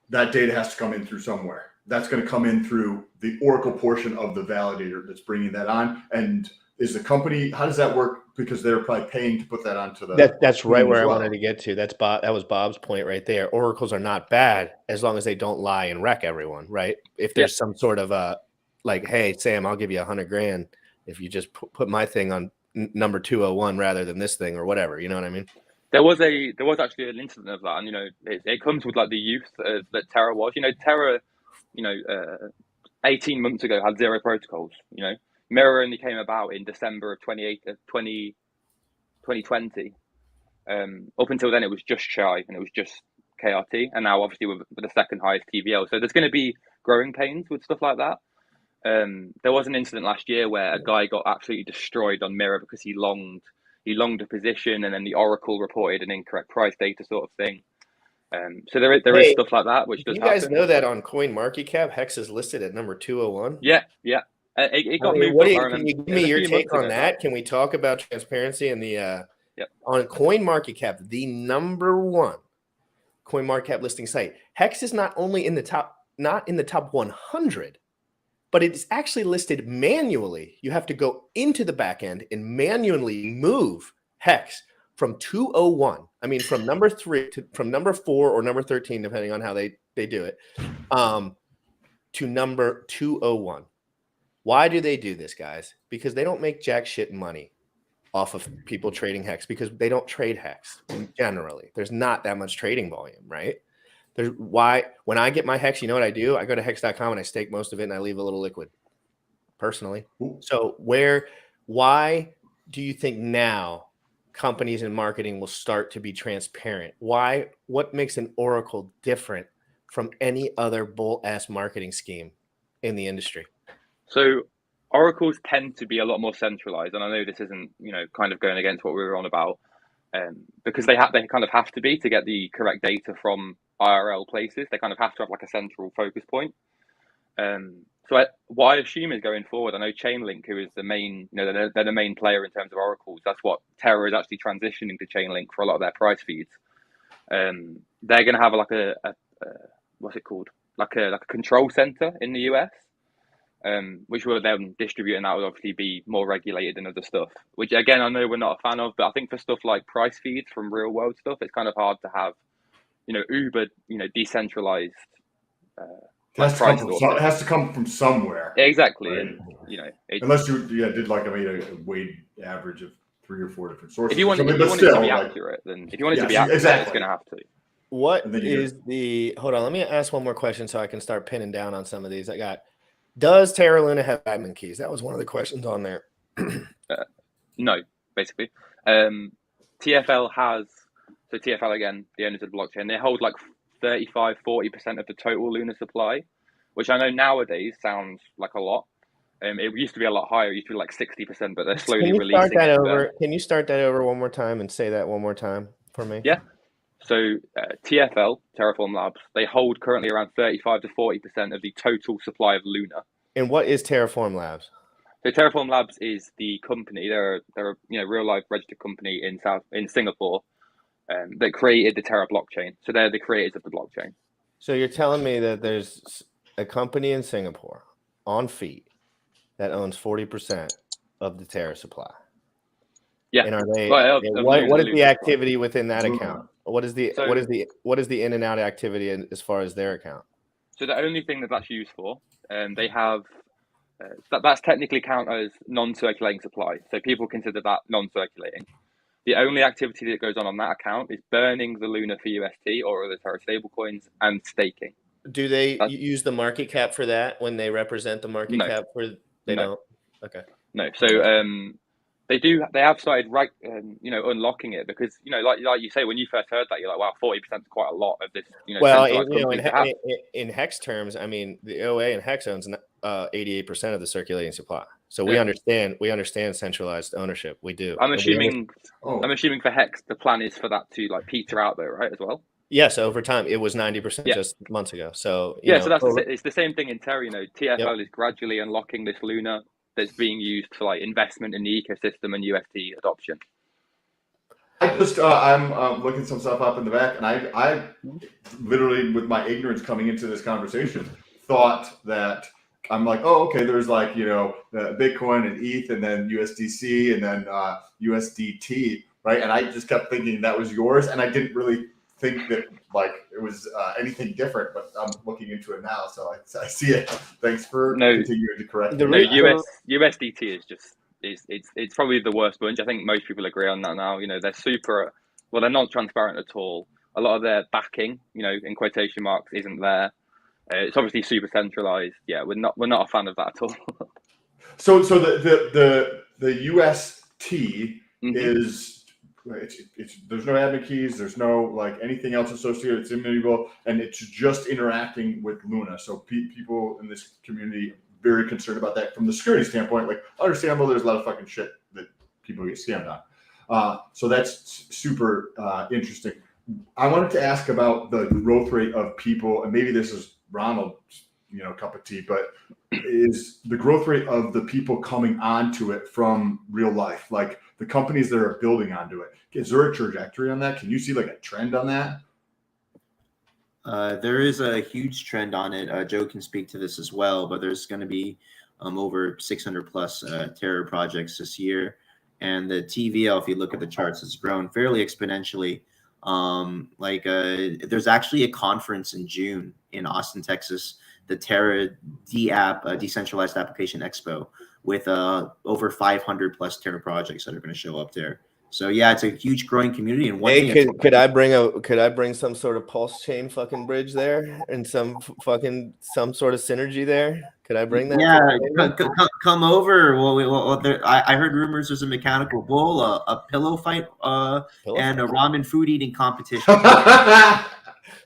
that data has to come in through somewhere. That's going to come in through the Oracle portion of the validator that's bringing that on. And is the company, how does that work? Because they're probably paying to put that onto the. That's right where I wanted to get to. That was Bob's point right there. Oracles are not bad as long as they don't lie and wreck everyone, right? If there's some sort of like, hey, Sam, I'll give you $100,000 if you just put my thing on number 201 rather than this thing or whatever. You know what I mean? There was actually an incident of that, and it comes with like the youth that Terra was. Terra, 18 months ago had 0 protocols. Mirror only came about in December of 2020. Up until then, it was just shy, and it was just KRT, and now obviously with the second highest TVL. So there's going to be growing pains with stuff like that. There was an incident last year where a guy got absolutely destroyed on Mirror because he longed a position, and then the Oracle reported an incorrect price data sort of thing. So there is stuff like that which does you guys happen. know that on CoinMarketCap, Hex is listed at number 201. Yeah. It got moved. Can you give me your take on that? Can we talk about transparency and the on CoinMarketCap, the number one CoinMarketCap listing site? Hex is not only in the top 100, but it's actually listed manually. You have to go into the back end and manually move Hex from 201. I mean, from number 3 from number 4 or number 13, depending on how they do it, to number 201. Why do they do this, guys? Because they don't make jack shit money off of people trading Hex, because they don't trade Hex generally. There's not that much trading volume, right? When I get my Hex, you know what I do? I go to hex.com and I stake most of it and I leave a little liquid personally. So why do you think now companies in marketing will start to be transparent? What makes an Oracle different from any other bull-ass marketing scheme in the industry? So oracles tend to be a lot more centralized, and I know this isn't, kind of going against what we were on about, because they kind of have to be to get the correct data from IRL places. They kind of have to have like a central focus point. So what I assume is going forward, I know Chainlink, who is the main, they're the main player in terms of oracles. That's what Terra is actually transitioning to Chainlink for a lot of their price feeds. They're going to have like a what's it called? Like a control center in the US. Which will then distribute, and that will obviously be more regulated than other stuff, which again I know we're not a fan of, but I think for stuff like price feeds from real world stuff, it's kind of hard to have uber decentralized it has to come from somewhere. Exactly. Right? And unless you did like a weighted average of 3 or 4 different sources. If you want it to be accurate, then if you want it to be accurate, exactly. It's going to have to. Hold on, let me ask one more question so I can start pinning down on some of these. Does Terra Luna have admin keys? That was one of the questions on there. No, basically. TFL has, so TFL again, the owners of the blockchain, they hold like 35-40% of the total Lunar supply, which I know nowadays sounds like a lot. It used to be a lot higher. It used to be like 60%, but they're slowly releasing it. Can you start that over one more time and say that one more time for me? Yeah. So TFL, Terraform Labs, they hold currently around 35-40% of the total supply of Lunar. And what is Terraform Labs? So Terraform Labs is the company. They're a real life registered company in Singapore that created the Terra blockchain. So they're the creators of the blockchain. So you're telling me that there's a company in Singapore on feet that owns 40% of the Terra supply. Yeah. And are they? What is the activity within that account? What is the in and out activity as far as their account? So the only thing that that's used for, they have that's technically counted as non-circulating supply. So people consider that non-circulating. The only activity that goes on that account is burning the Lunar for UST or other Terra stablecoins and staking. Do they use the market cap for that when they represent the market cap? They don't. Okay. No. So they do. They have started unlocking it because like you say, when you first heard that, you're like, wow, 40% is quite a lot of this. In Hex terms, I mean, the OA and Hex owns 88% of the circulating supply. So we understand centralized ownership. We do. I'm assuming for Hex, the plan is for that to peter out though, right? As well. Yes, over time it was 90% just months ago. So so it's the same thing in Terra. TFL is gradually unlocking this Lunar that's being used for investment in the ecosystem and UST adoption. I'm looking some stuff up in the back, and I literally, with my ignorance coming into this conversation, thought that I'm like, oh, okay, there's the Bitcoin and ETH, and then USDC, and then USDT, right? And I just kept thinking that was yours, and I didn't really think that it was anything different, but I'm looking into it now, so I see it. Thanks for continuing to correct me. USDT is just it's probably the worst bunch. I think most people agree on that now. They're they're not transparent at all. A lot of their backing, in quotation marks, isn't there. It's obviously super centralized. Yeah, we're not a fan of that at all. So the UST is there's no admin keys, there's no like anything else associated. It's immutable, and it's just interacting with Luna. So people in this community are very concerned about that from the security standpoint. Like, understandable, there's a lot of fucking shit that people get scammed on. So that's super interesting. I wanted to ask about the growth rate of people, and maybe this is Ronald's, cup of tea, but is the growth rate of the people coming onto it from real life, like the companies that are building onto it. Is there a trajectory on that? Can you see like a trend on that? There is a huge trend on it. Joe can speak to this as well, but there's going to be over 600 plus Terra projects this year. And the TVL, if you look at the charts, has grown fairly exponentially. There's actually a conference in June in Austin, Texas, the Terra Decentralized Application Expo, with over 500 plus Terra projects that are going to show up there. So yeah, it's a huge growing community. And could I bring some sort of pulse chain fucking bridge there and some sort of synergy there? Could I bring that? Yeah, come over. I heard rumors there's a mechanical bull, a pillow fight, and a ramen food eating competition.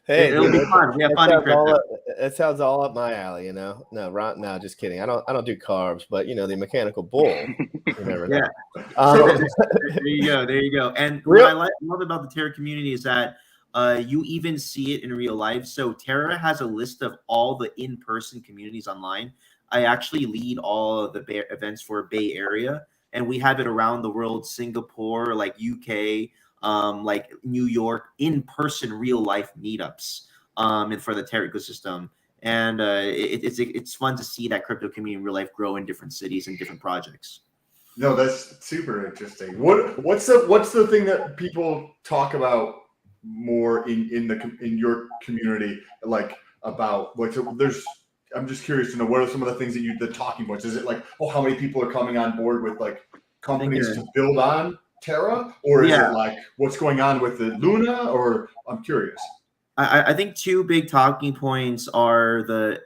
Hey, it'll be fun. We have fun in crypto. That sounds all up my alley, No, just kidding. I don't do carbs, but the mechanical bull. You never know. There you go. And what I love about the Terra community is that you even see it in real life. So Terra has a list of all the in-person communities online. I actually lead all of the events for Bay Area, and we have it around the world: Singapore, like UK, like New York, in-person real life meetups, and for the Terra ecosystem. And it's fun to see that crypto community in real life grow in different cities and different projects. No, that's super interesting. What's the thing that people talk about more in your community, like about I'm just curious to know, what are some of the things that the talking points? Is it like, how many people are coming on board with like companies to build on Terra, or is it like what's going on with the Luna? Or I'm curious. I think two big talking points are the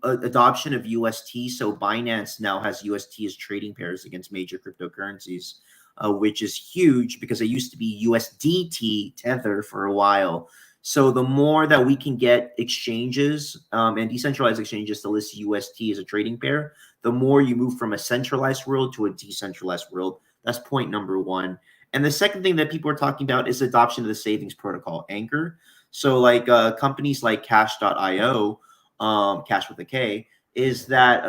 adoption of UST. So Binance now has UST as trading pairs against major cryptocurrencies, which is huge because it used to be USDT Tether for a while. So the more that we can get exchanges and decentralized exchanges to list UST as a trading pair, the more you move from a centralized world to a decentralized world. That's point number one. And the second thing that people are talking about is adoption of the savings protocol, Anchor. So like companies like Cash.io, Cash with a K, is that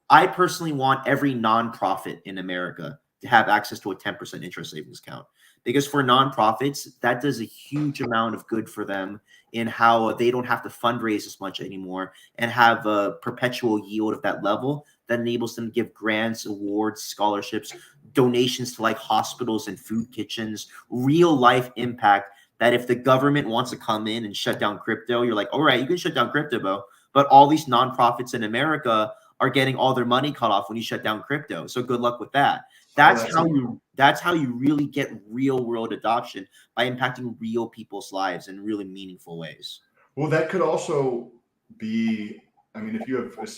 I personally want every nonprofit in America to have access to a 10% interest savings account. Because for nonprofits, that does a huge amount of good for them in how they don't have to fundraise as much anymore and have a perpetual yield of that level that enables them to give grants, awards, scholarships, donations to like hospitals and food kitchens, real life impact that if the government wants to come in and shut down crypto, you're like, all right, you can shut down crypto, but all these nonprofits in America are getting all their money cut off when you shut down crypto. So good luck with that. That's how you really get real world adoption, by impacting real people's lives in really meaningful ways. Well, that could also be, if you have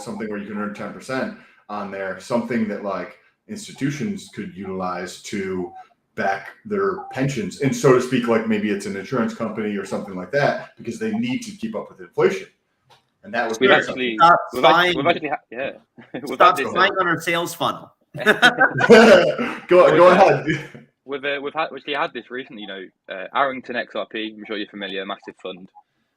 something where you can earn 10% on there, something that like institutions could utilize to back their pensions, and so to speak, like maybe it's an insurance company or something like that, because they need to keep up with inflation. And that was we've actually spying on our sales funnel. Go ahead. We've actually had this recently. Arrington XRP, I'm sure you're familiar, massive fund.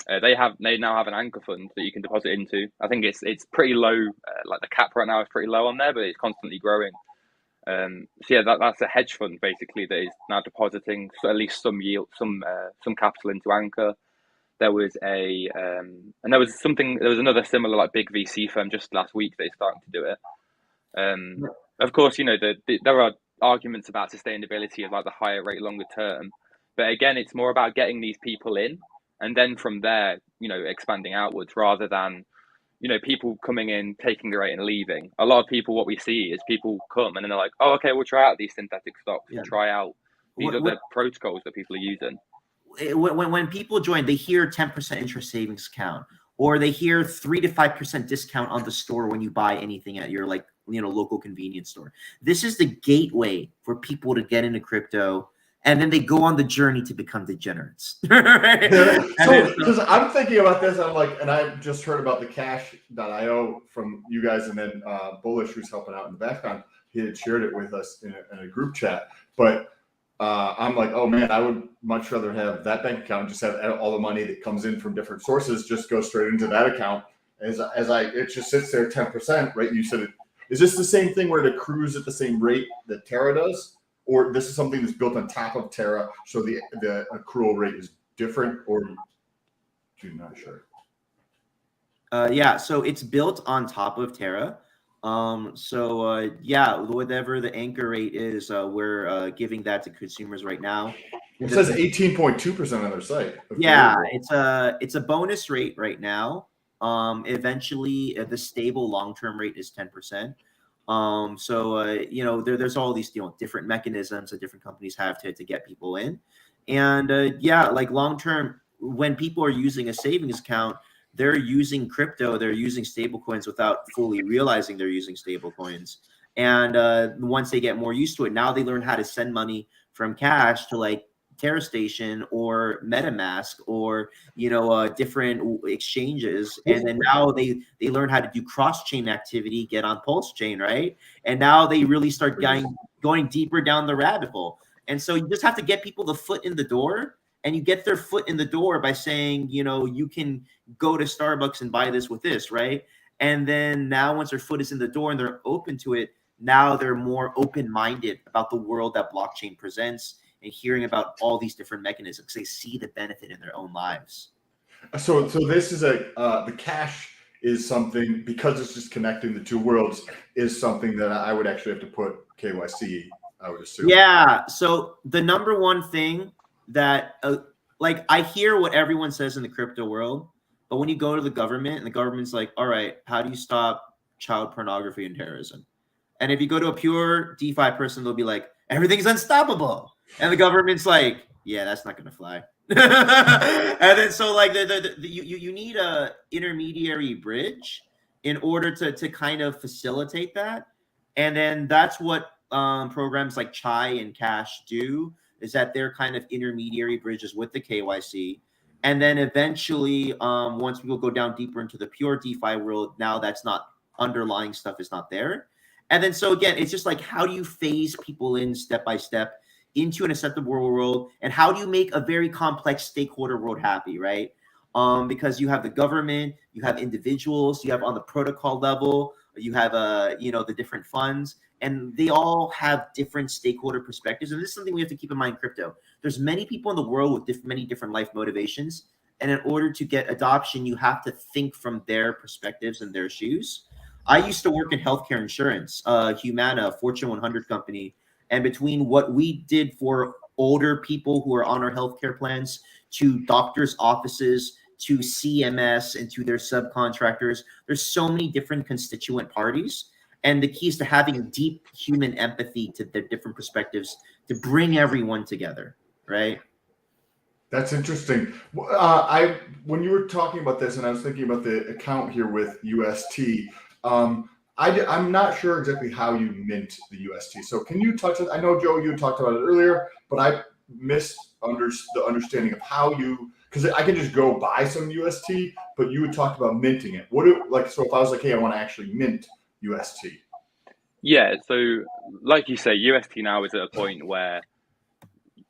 They now have an anchor fund that you can deposit into. I think it's pretty low. Like the cap right now is pretty low on there, but it's constantly growing. That's a hedge fund basically that is now depositing at least some yield, some capital into Anchor. There was another similar like big VC firm just last week that is starting to do it. Of course, there are arguments about sustainability of like the higher rate longer term, but again, it's more about getting these people in, and then from there, expanding outwards rather than people coming in, taking the rate and leaving. A lot of people, what we see is people come and then they're like, oh, okay, we'll try out these synthetic stocks, we'll try out these other protocols that people are using. When people join, they hear 10% interest savings account, or they hear 3 to 5% discount on the store when you buy anything at your like local convenience store. This is the gateway for people to get into crypto, and then they go on the journey to become degenerates. So, because I'm thinking about this, I'm like, and I just heard about the Cash.io from you guys, and then Bullish, who's helping out in the background, he had shared it with us in a group chat. But I'm like, oh man, I would much rather have that bank account, just have all the money that comes in from different sources, just go straight into that account. It just sits there 10%, right? You said is this the same thing where it accrues at the same rate that Terra does? Or this is something that's built on top of Terra, so the accrual rate is different, or you're not sure? Yeah, so it's built on top of Terra. Yeah, whatever the anchor rate is, we're giving that to consumers right now. It says 18.2% on their site. Yeah, it's a bonus rate right now. Eventually, the stable long-term rate is 10%. There's all these different mechanisms that different companies have to get people in, and like long term, when people are using a savings account, they're using crypto, they're using stable coins without fully realizing they're using stable coins. And once they get more used to it, now they learn how to send money from cash to like Terra Station or MetaMask or different exchanges, and then now they learn how to do cross-chain activity, get on Pulse Chain, right? And now they really start going deeper down the rabbit hole. And so you just have to get people the foot in the door, and you get their foot in the door by saying, you can go to Starbucks and buy this with this, right? And then now once their foot is in the door and they're open to it, now they're more open-minded about the world that blockchain presents, and hearing about all these different mechanisms. They see the benefit in their own lives. So this is the cash is something, because it's just connecting the two worlds, is something that I would actually have to put KYC, I would assume. Yeah. So the number one thing that, I hear what everyone says in the crypto world, but when you go to the government and the government's like, all right, how do you stop child pornography and terrorism? And if you go to a pure DeFi person, they'll be like, everything's unstoppable. And the government's like, yeah, that's not going to fly. And then so you need a intermediary bridge in order to kind of facilitate that. And then that's what programs like Chai and Cash do, is that they're kind of intermediary bridges with the KYC. And then eventually, once people go down deeper into the pure DeFi world, now that's not, underlying stuff is not there. And then so again, it's just like, how do you phase people in step by step into an acceptable world, and how do you make a very complex stakeholder world happy, right? Because you have the government, you have individuals, you have on the protocol level, you have the different funds, and they all have different stakeholder perspectives. And this is something we have to keep in mind in crypto. There's many people in the world with many different life motivations, and in order to get adoption, you have to think from their perspectives and their shoes. I used to work in healthcare insurance, Humana, Fortune 100 company. And between what we did for older people who are on our healthcare plans, to doctors' offices, to CMS, and to their subcontractors, there's so many different constituent parties. And the key is to having deep human empathy to their different perspectives to bring everyone together, right? That's interesting. When you were talking about this, and I was thinking about the account here with UST, I'm not sure exactly how you mint the UST. So can you touch on, I know, Joe, you talked about it earlier, but I missed the understanding of how you, because I can just go buy some UST, but you had talked about minting it. So if I was like, hey, I want to actually mint UST. Yeah, so like you say, UST now is at a point where,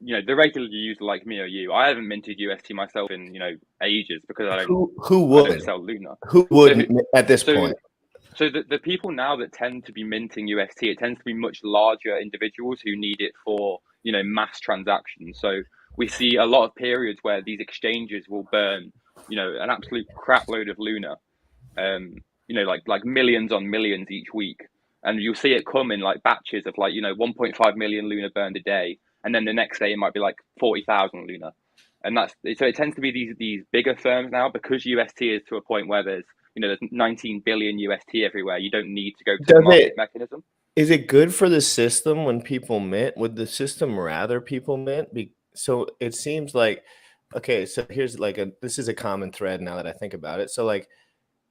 the regular user like me or you, I haven't minted UST myself in, ages, because I don't, who would I don't sell Lunar. Who would at this point? So the people now that tend to be minting UST, it tends to be much larger individuals who need it for, mass transactions. So we see a lot of periods where these exchanges will burn, an absolute crap load of Lunar, like millions on millions each week. And you'll see it come in like batches of 1.5 million Lunar burned a day. And then the next day it might be like 40,000 Lunar. And so it tends to be these bigger firms now, because UST is to a point where there's 19 billion UST everywhere. You don't need to go to the market mechanism. Is it good for the system when people mint? Would the system rather people mint? So it seems like, okay, so here's this is a common thread now that I think about it. So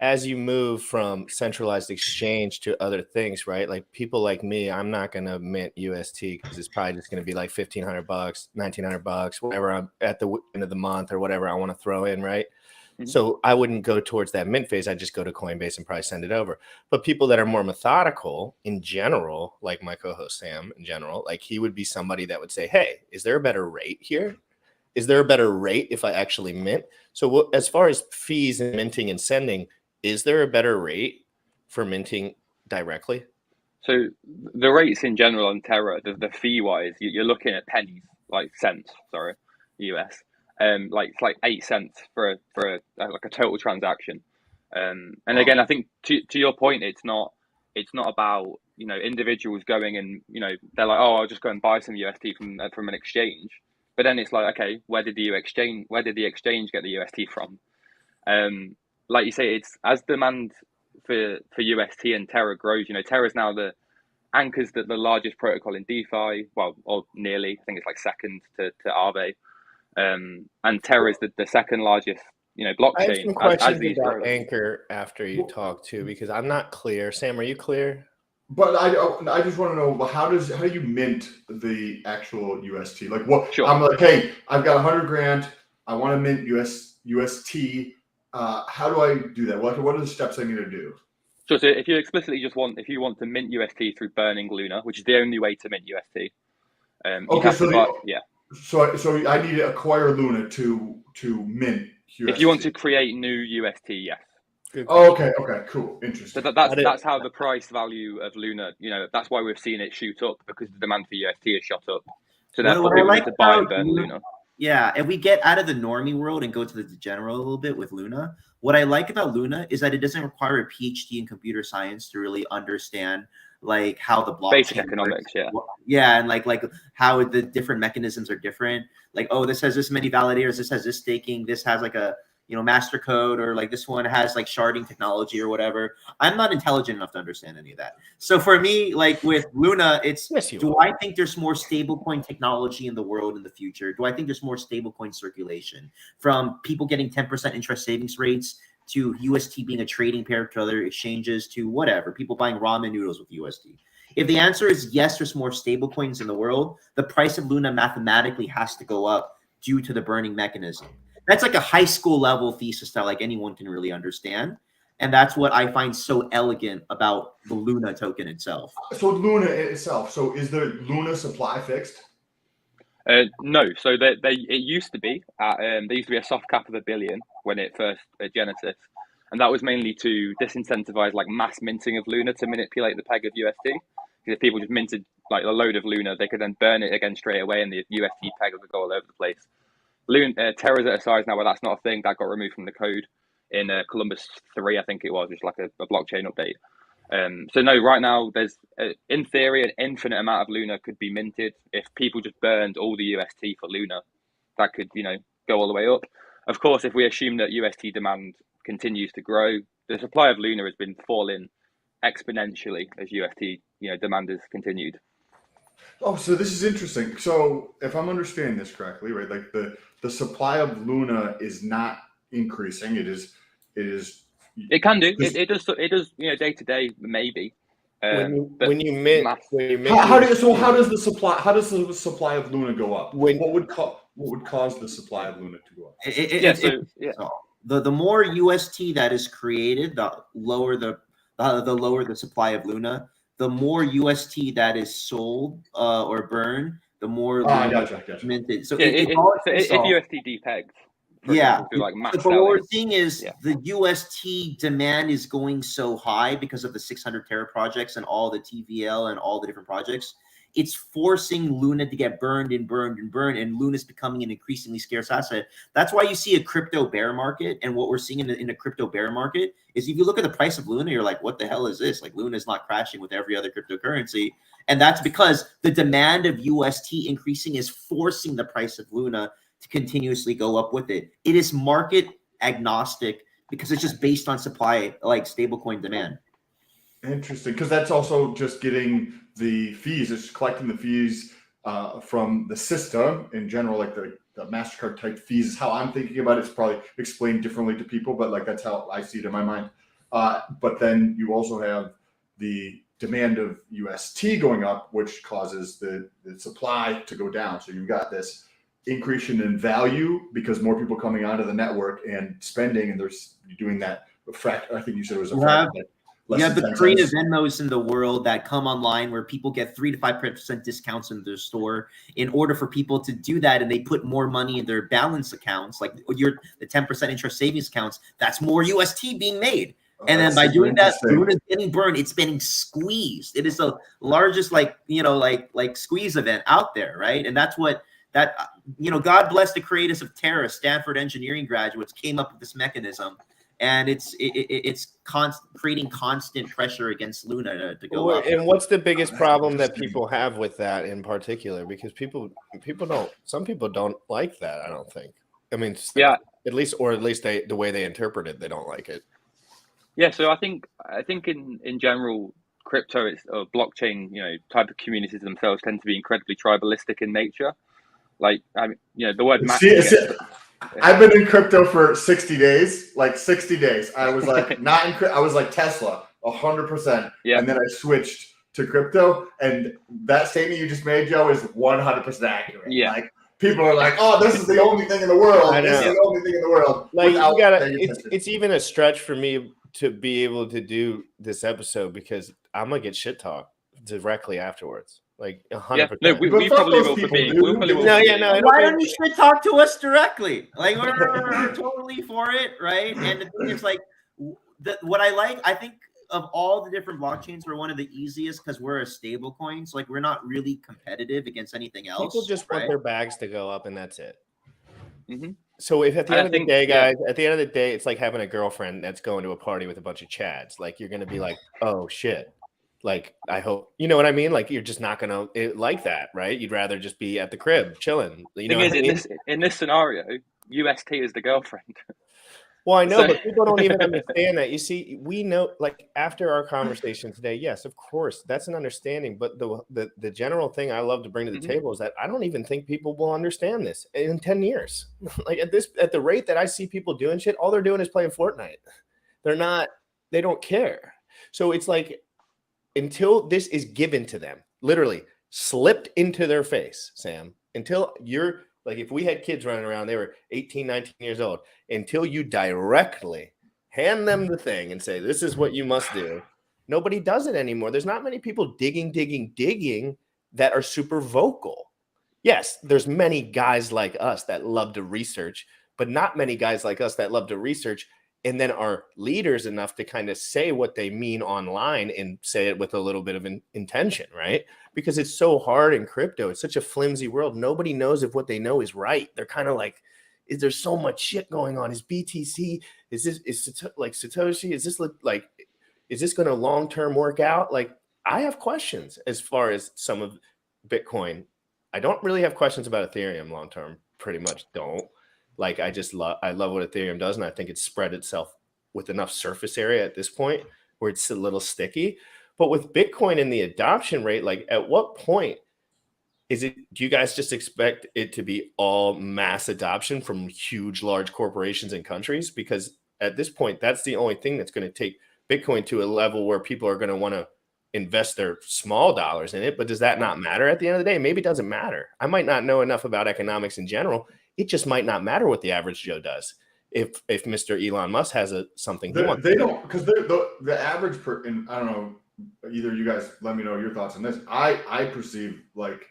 as you move from centralized exchange to other things, right? Like people like me, I'm not going to mint UST because it's probably just going to be like $1,500, $1,900, whatever I'm at the end of the month or whatever I want to throw in, right? Mhm. So I wouldn't go towards that mint phase. I just go to Coinbase and probably send it over. But people that are more methodical in general, like my co-host Sam in general, like he would be somebody that would say, hey, is there a better rate here? Is there a better rate if I actually mint? So as far as fees and minting and sending, is there a better rate for minting directly? So the rates in general on Terra, the fee wise, you're looking at pennies, like cents, sorry, US. Like it's like 8 cents for like a total transaction. And again, I think to your point, it's not about, you know, individuals going and, you know, they're like, oh, I'll just go and buy some UST from an exchange. But then it's like, okay, where did the exchange get the UST from? Like you say, it's as demand for UST and Terra grows. You know, Terra is now the largest protocol in DeFi. Well, or nearly. I think it's like second to Aave. And Terra is the second largest, you know, blockchain. I have some questions these about grow. Anchor after you talk too, because I'm not clear. Sam, are you clear? But I just want to know, how do you mint the actual UST? Like what? Sure. I'm like, hey, I've got $100,000. I want to mint UST. How do I do that? What are the steps I need to do? Sure. So if you explicitly if you want to mint UST through burning Lunar, which is the only way to mint UST. So I need to acquire Luna to mint UST. If you want to create new UST, yes. Oh, okay, cool, interesting. So that's how the price value of Luna, you know, that's why we've seen it shoot up, because the demand for UST has shot up. So therefore, people need to buy and burn Luna. Yeah, if we get out of the normie world and go to the general a little bit with Luna, what I like about Luna is that it doesn't require a PhD in computer science to really understand like how the blockchain basic economics, yeah, and like how the different mechanisms are different. Like, oh, this has this many validators, this has this staking, this has like a, you know, master code, or like this one has like sharding technology or whatever. I'm not intelligent enough to understand any of that. So for me, like with Luna, it's do I think there's more stablecoin technology in the world in the future? Do I think there's more stablecoin circulation, from people getting 10% interest savings rates to UST being a trading pair to other exchanges to whatever, people buying ramen noodles with UST? If the answer is yes, there's more stablecoins in the world, the price of Luna mathematically has to go up due to the burning mechanism. That's like a high school level thesis that like anyone can really understand. And that's what I find so elegant about the Luna token itself. So Luna itself. So is the Luna supply fixed? No. So it used to be there used to be a soft cap of $1 billion when it first at Genesis, and that was mainly to disincentivize like mass minting of Luna to manipulate the peg of UST. Because if people just minted like a load of Luna, they could then burn it again straight away, and the UST peg would go all over the place. Terra's at a size now where that's not a thing. That got removed from the code in Columbus 3, I think it was, just like a blockchain update. So no, right now there's in theory an infinite amount of Luna could be minted if people just burned all the UST for Luna. That could, you know, go all the way up. Of course, if we assume that UST demand continues to grow, the supply of Luna has been falling exponentially as UST, you know, demand has continued. Oh, so this is interesting. So if I'm understanding this correctly, right, like the supply of Luna is not increasing. It can do. It does. You know, day to day, maybe. When you mint, how does the supply of Luna go up? What would cause the supply of Luna to go up? The more UST that is created, the lower the supply of Luna. The more UST that is sold or burned, the more gotcha. minted. So if UST depegged, but what we're seeing is the UST demand is going so high because of the 600 Terra projects and all the TVL and all the different projects. It's forcing Luna to get burned, and Luna's becoming an increasingly scarce asset. That's why you see a crypto bear market. And what we're seeing in a crypto bear market is, if you look at the price of Luna, you're like, what the hell is this? Like, Luna's not crashing with every other cryptocurrency. And that's because the demand of UST increasing is forcing the price of Luna to continuously go up with it. It is market agnostic because it's just based on supply, like stablecoin demand. Interesting, because that's also just getting the fees. It's collecting the fees from the system in general, like the MasterCard type fees is how I'm thinking about it. It's probably explained differently to people, but like that's how I see it in my mind. But then you also have the demand of UST going up, which causes the supply to go down. So you've got this increase in value because more people coming onto the network and spending, and there's doing that. I think you said it was a fraction. You have the creative Venmos in the world that come online where people get 3 to 5% discounts in their store. In order for people to do that, and they put more money in their balance accounts, like the 10% interest savings accounts, that's more UST being made. And then by doing that, Luna's getting burned. It's getting squeezed. It is the largest, like squeeze event out there, right? And that's what God bless the creators of Terra, Stanford engineering graduates, came up with this mechanism. And it's creating constant pressure against Luna to go up. And what's the biggest problem that people have with that in particular? Because some people don't like that. I don't think. I mean, yeah. At least the way they interpret it, they don't like it. Yeah. So I think in general, crypto blockchain, type of communities themselves tend to be incredibly tribalistic in nature. Like, the word I've been in crypto for 60 days. Like 60 days. I was like not in I was like Tesla 100%. Yeah. And then I switched to crypto. And that statement you just made, Joe, is 100% accurate. Yeah. Like people are like, oh, this is the only thing in the world. This is the only thing in the world. Like it's even a stretch for me to be able to do this episode because I'm gonna get shit talked directly afterwards. Like 100%. Yeah, no, we probably will for being. No. Why don't you shit talk to us directly? Like we're totally for it, right? And the thing is, like, what I like, I think of all the different blockchains, we're one of the easiest because we're a stable coin. So like we're not really competitive against anything else. People just want their bags to go up, and that's it. Mm-hmm. So if at the end of the day, guys, at the end of the day, it's like having a girlfriend that's going to a party with a bunch of chads. Like you're gonna be like, oh shit. Like, I hope, you know what I mean? Like, you're just not going to like that, right? You'd rather just be at the crib chilling. In this scenario, UST is the girlfriend. Well, I know, but people don't even understand that. You see, we know, like, after our conversation today, yes, of course, that's an understanding. But the general thing I love to bring to the table is that I don't even think people will understand this in 10 years. Like, at the rate that I see people doing shit, all they're doing is playing Fortnite. They don't care. So it's like, until this is given to them, literally slipped into their face, Sam, until you're like, if we had kids running around, they were 18, 19 years old, until you directly hand them the thing and say, this is what you must do. Nobody does it anymore. There's not many people digging that are super vocal. Yes, there's many guys like us that love to research, but not many guys like us that love to research and then are leaders enough to kind of say what they mean online and say it with a little bit of an intention, right? Because it's so hard in crypto. It's such a flimsy world. Nobody knows if what they know is right. They're kind of like, is there so much shit going on? Is BTC, is like Satoshi? Is this going to long-term work out? Like, I have questions as far as some of Bitcoin. I don't really have questions about Ethereum long-term, pretty much don't. Like, I love what Ethereum does, and I think it's spread itself with enough surface area at this point where it's a little sticky. But with Bitcoin and the adoption rate, like, at what point do you guys just expect it to be all mass adoption from huge, large corporations and countries? Because at this point, that's the only thing that's going to take Bitcoin to a level where people are going to want to invest their small dollars in it. But does that not matter at the end of the day? Maybe it doesn't matter. I might not know enough about economics in general. It just might not matter what the average Joe does. If Mr. Elon Musk has something he wants, they don't, because the average and I don't know, either you guys let me know your thoughts on this. I perceive like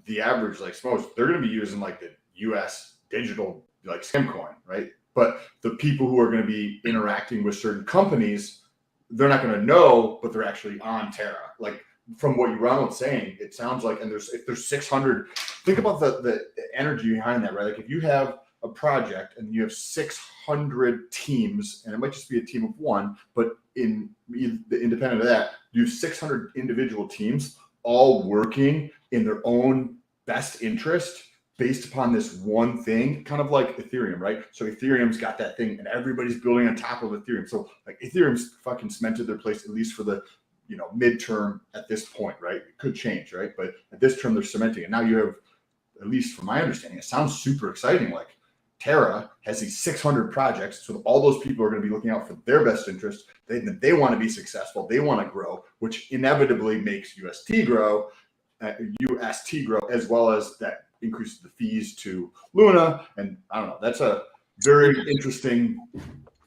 the average like smokes, they're going to be using like the US digital like scam coin, right? But the people who are going to be interacting with certain companies, they're not going to know, but they're actually on Terra. Like, from what Ronald's saying, it sounds like, and if there's 600, think about the energy behind that, right? Like, if you have a project and you have 600 teams, and it might just be a team of one, but independent of that, you have 600 individual teams all working in their own best interest based upon this one thing, kind of like Ethereum, right? So Ethereum's got that thing, and everybody's building on top of Ethereum. So like Ethereum's fucking cemented their place, at least for the midterm at this point, right? It could change, right? But at this term, they're cementing. And now you have, at least from my understanding, it sounds super exciting. Like Terra has these 600 projects, so all those people are going to be looking out for their best interest. They want to be successful. They want to grow, which inevitably makes UST grow, as well as that increases the fees to Luna. And I don't know. That's a very interesting.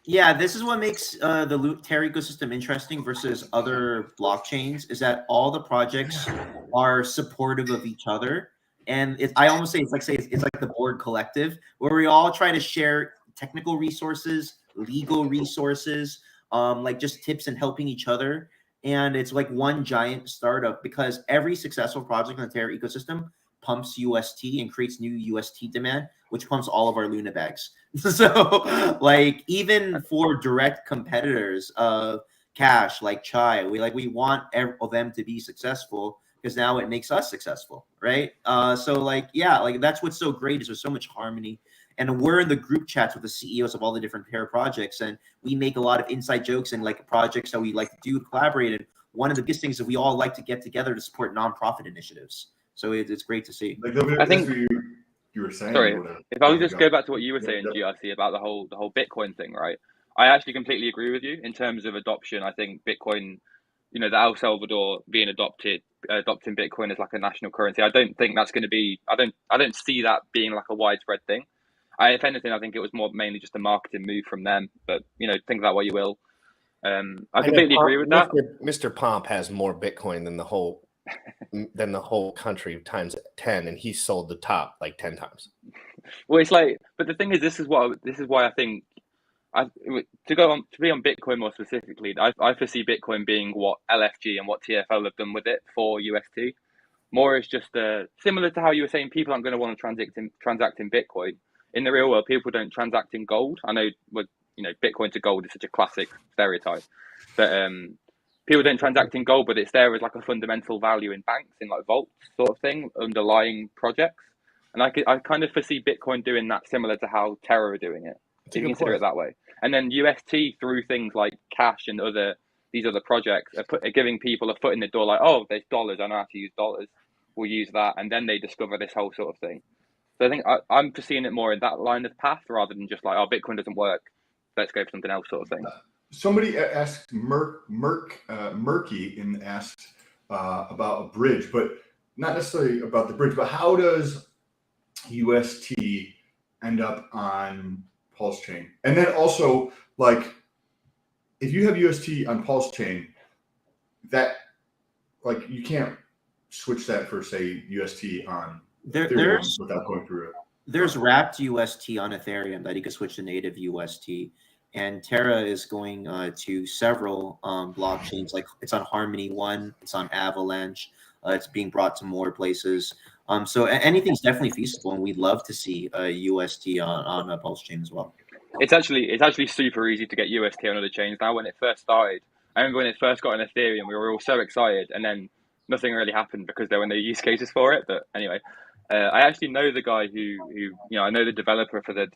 Yeah, this is what makes the Terra ecosystem interesting versus other blockchains, is that all the projects are supportive of each other. And I almost say it's like the board collective, where we all try to share technical resources, legal resources, like just tips and helping each other. And it's like one giant startup, because every successful project in the Terra ecosystem pumps UST and creates new UST demand, which pumps all of our Luna bags. So like even for direct competitors of Cash, like Chai, we want them to be successful, because now it makes us successful, right? So like, yeah, like that's what's so great, is there's so much harmony. And we're in the group chats with the CEOs of all the different Terra projects, and we make a lot of inside jokes and like projects that we like to do collaborate. And one of the biggest things is we all like to get together to support nonprofit initiatives. So it's great to see. Like, I think you were saying. Sorry, if I would just go back to what you were saying, GRC, about the whole Bitcoin thing, right? I actually completely agree with you in terms of adoption. I think Bitcoin, you know, the El Salvador being adopting Bitcoin as like a national currency, I don't think that's going to be. I don't see that being like a widespread thing. If anything, I think it was mainly just a marketing move from them. But you know, think that what you will. I completely agree with that. Mr. Pomp has more Bitcoin than the whole country times 10, and he sold the top like 10 times. Well, it's like, but the thing is, this is why I think to be on Bitcoin more specifically, I foresee Bitcoin being what LFG and what TFL have done with it for UST. More is just similar to how you were saying people aren't going to want to transact in Bitcoin. In the real world, people don't transact in gold. I know, Bitcoin to gold is such a classic stereotype, but people don't transact in gold, but it's there as like a fundamental value in banks, in like vaults sort of thing, underlying projects. And I kind of foresee Bitcoin doing that, similar to how Terra are doing it, if you consider it that way. And then UST, through things like Cash and these other projects, are giving people a foot in the door, like, oh, there's dollars, I know how to use dollars, we'll use that. And then they discover this whole sort of thing. So I think I'm foreseeing it more in that line of path, rather than just like, oh, Bitcoin doesn't work, let's go for something else sort of thing. Somebody asked Murky and asked about a bridge, but not necessarily about the bridge, but how does UST end up on Pulse Chain? And then also, like, if you have UST on Pulse Chain, that, like, you can't switch that for, say, UST on Ethereum without going through it. There's wrapped UST on Ethereum that you can switch to native UST. And Terra is going to several blockchains. Like, it's on Harmony One, it's on Avalanche, it's being brought to more places. So anything's definitely feasible, and we'd love to see UST on a Pulse chain as well. It's actually super easy to get UST on other chains now. When it first started, I remember when it first got on Ethereum, we were all so excited, and then nothing really happened because there were no use cases for it. But anyway, I actually know the guy who I know the developer for the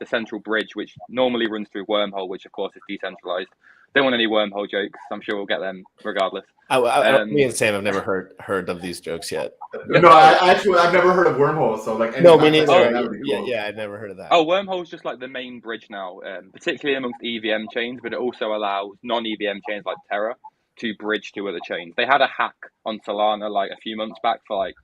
central bridge, which normally runs through Wormhole, which of course is decentralized. Don't want any Wormhole jokes. I'm sure we'll get them regardless. Me and Sam have never heard of these jokes yet. No, I've never heard of Wormhole. So like, no, me neither. Cool. Yeah, I've never heard of that. Oh, Wormhole is just like the main bridge now, particularly amongst EVM chains, but it also allows non-EVM chains like Terra to bridge to other chains. They had a hack on Solana like a few months back for like,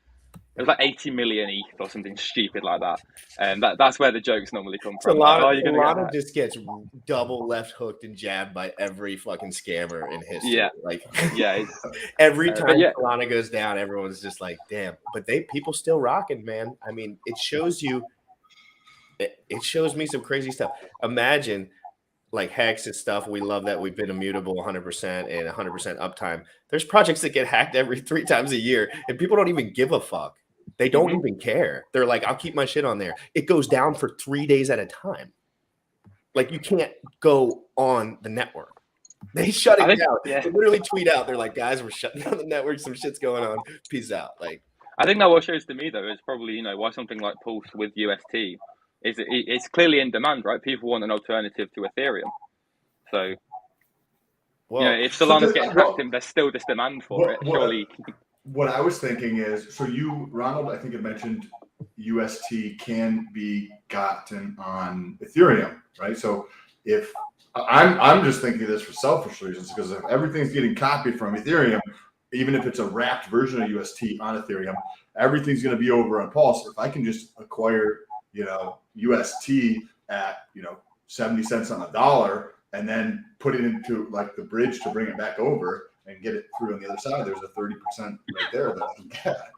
it was like 80 million ETH or something stupid like that. And that's where the jokes normally come from. Solana just gets double left hooked and jabbed by every fucking scammer in history. Yeah. Like, yeah. Every time Solana goes down, everyone's just like, damn. But people still rocking, man. I mean, it shows me some crazy stuff. Imagine like hacks and stuff. We love that we've been immutable 100% and 100% uptime. There's projects that get hacked every 3 times a year, and people don't even give a fuck. They don't even care. They're like, I'll keep my shit on there. It goes down for 3 days at a time. Like, you can't go on the network. They shut it down. Yeah. They literally tweet out. They're like, guys, we're shutting down the network. Some shit's going on. Peace out. Like, I think that what shows to me though is probably why something like Pulse with UST is it's clearly in demand, right? People want an alternative to Ethereum. So, if Solana's getting hacked, and there's still this demand for it. Surely. what I was thinking is, so Ronald, I think you mentioned UST can be gotten on Ethereum, right? So if I'm just thinking of this for selfish reasons, because if everything's getting copied from Ethereum, even if it's a wrapped version of UST on Ethereum, everything's going to be over on Pulse. If I can just acquire, UST at 70 cents on the dollar, and then put it into like the bridge to bring it back over and get it through on the other side, there's a 30% right there that I can get.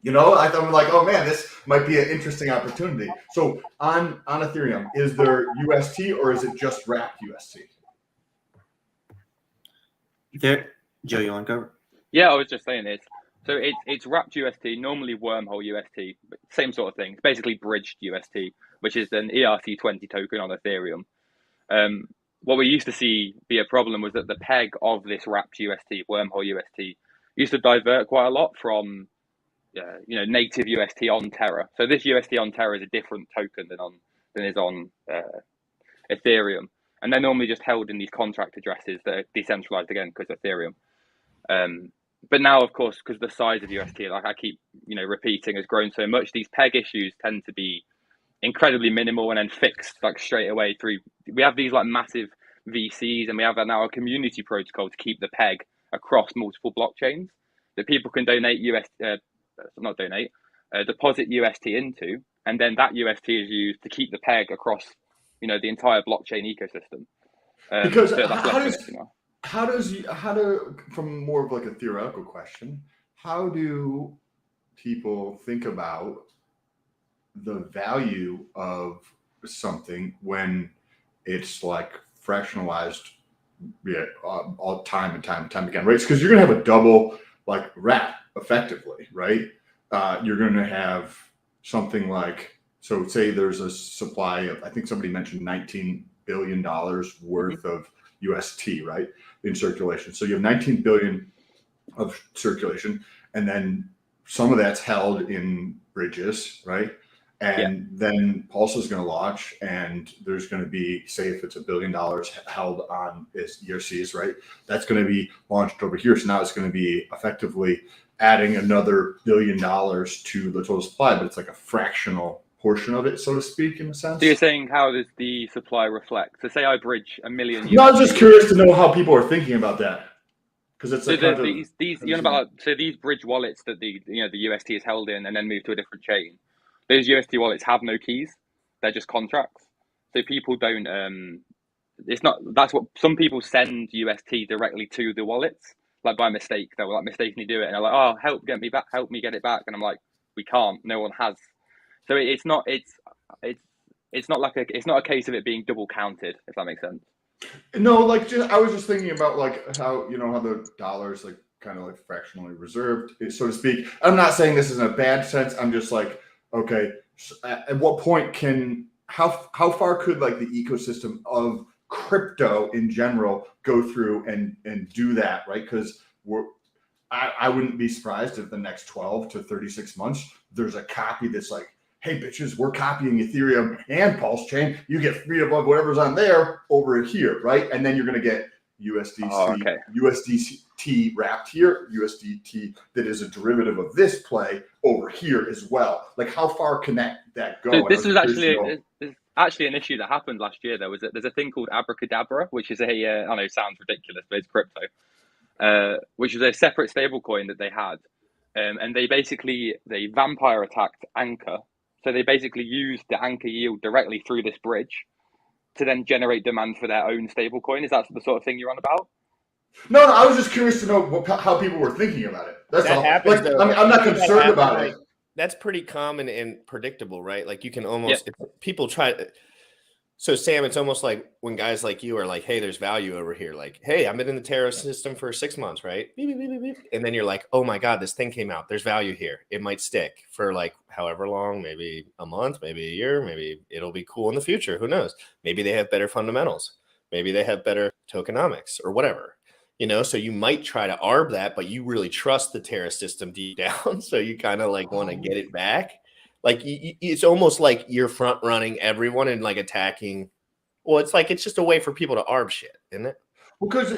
I'm like, oh man, this might be an interesting opportunity. So on Ethereum, is there UST or is it just wrapped UST? Joe, you want to cover? Yeah, I was just saying this. So it's wrapped UST, normally wormhole UST, but same sort of thing. It's basically bridged UST, which is an ERC20 token on Ethereum. What we used to see be a problem was that the peg of this wrapped UST, wormhole UST, used to divert quite a lot from native UST on Terra. So this UST on Terra is a different token than is on Ethereum, and they're normally just held in these contract addresses that are decentralized again because Ethereum. But now, of course, because the size of UST, like I keep repeating, has grown so much, these peg issues tend to be incredibly minimal and then fixed like straight away through. We have these like massive VCs, and we have now a community protocol to keep the peg across multiple blockchains that people can deposit UST into, and then that UST is used to keep the peg across the entire blockchain ecosystem. Because how do from more of like a theoretical question, how do people think about the value of something when it's like fractionalized all time and time again, right? Because you're gonna have a double like wrap effectively, right? You're gonna have something like, so say there's a supply of, I think somebody mentioned $19 billion worth of UST, right, in circulation. So you have 19 billion of circulation, and then some of that's held in bridges, right? And then Pulse is going to launch, and there's going to be, say, if it's $1 billion held on its ERCs, right? That's going to be launched over here. So now it's going to be effectively adding another $1 billion to the total supply, but it's like a fractional portion of it, so to speak, in a sense. So you're saying, how does the supply reflect? So say I bridge 1 million. No, I was just curious to know how people are thinking about that, because it's so these bridge wallets that the UST is held in and then moved to a different chain. Those UST wallets have no keys; they're just contracts. So people don't. It's not. That's what some people send UST directly to the wallets, like by mistake. They will like mistakenly do it, and they're like, "Oh, help me get it back," and I'm like, "We can't. No one has." So it's not a case of it being double counted, if that makes sense. No, like I was just thinking about like how how the dollar's like kind of like fractionally reserved, so to speak. I'm not saying this is in a bad sense. I'm just like, okay, at what point how far could like the ecosystem of crypto in general go through and do that, right? Because I wouldn't be surprised if the next 12 to 36 months there's a copy that's like, hey bitches, we're copying Ethereum and Pulse Chain. You get free above whatever's on there over here, right? And then you're going to get USDT wrapped here, USDT that is a derivative of this play over here as well. Like, how far can that go? So this is actually an issue that happened last year. There's a thing called Abracadabra, which is I know it sounds ridiculous, but it's crypto, which is a separate stablecoin that they had, and they vampire attacked Anchor. So they basically used the Anchor yield directly through this bridge to then generate demand for their own stablecoin. Is that the sort of thing you're on about? No, I was just curious to know how people were thinking about it. That's all. Happens, like, I'm not concerned about it. That's pretty common and predictable, right? Like you can almost people try. So Sam, it's almost like when guys like you are like, "Hey, there's value over here." Like, "Hey, I've been in the Terra system for 6 months, right?" Beep, beep, beep, beep. And then you're like, "Oh my God, this thing came out. There's value here. It might stick for like however long, maybe a month, maybe a year, maybe it'll be cool in the future. Who knows? Maybe they have better fundamentals. Maybe they have better tokenomics or whatever." So you might try to arb that, but you really trust the Terra system deep down. So you kind of like want to get it back. Like it's almost like you're front running everyone and like attacking. Well, it's just a way for people to arb shit, isn't it? Because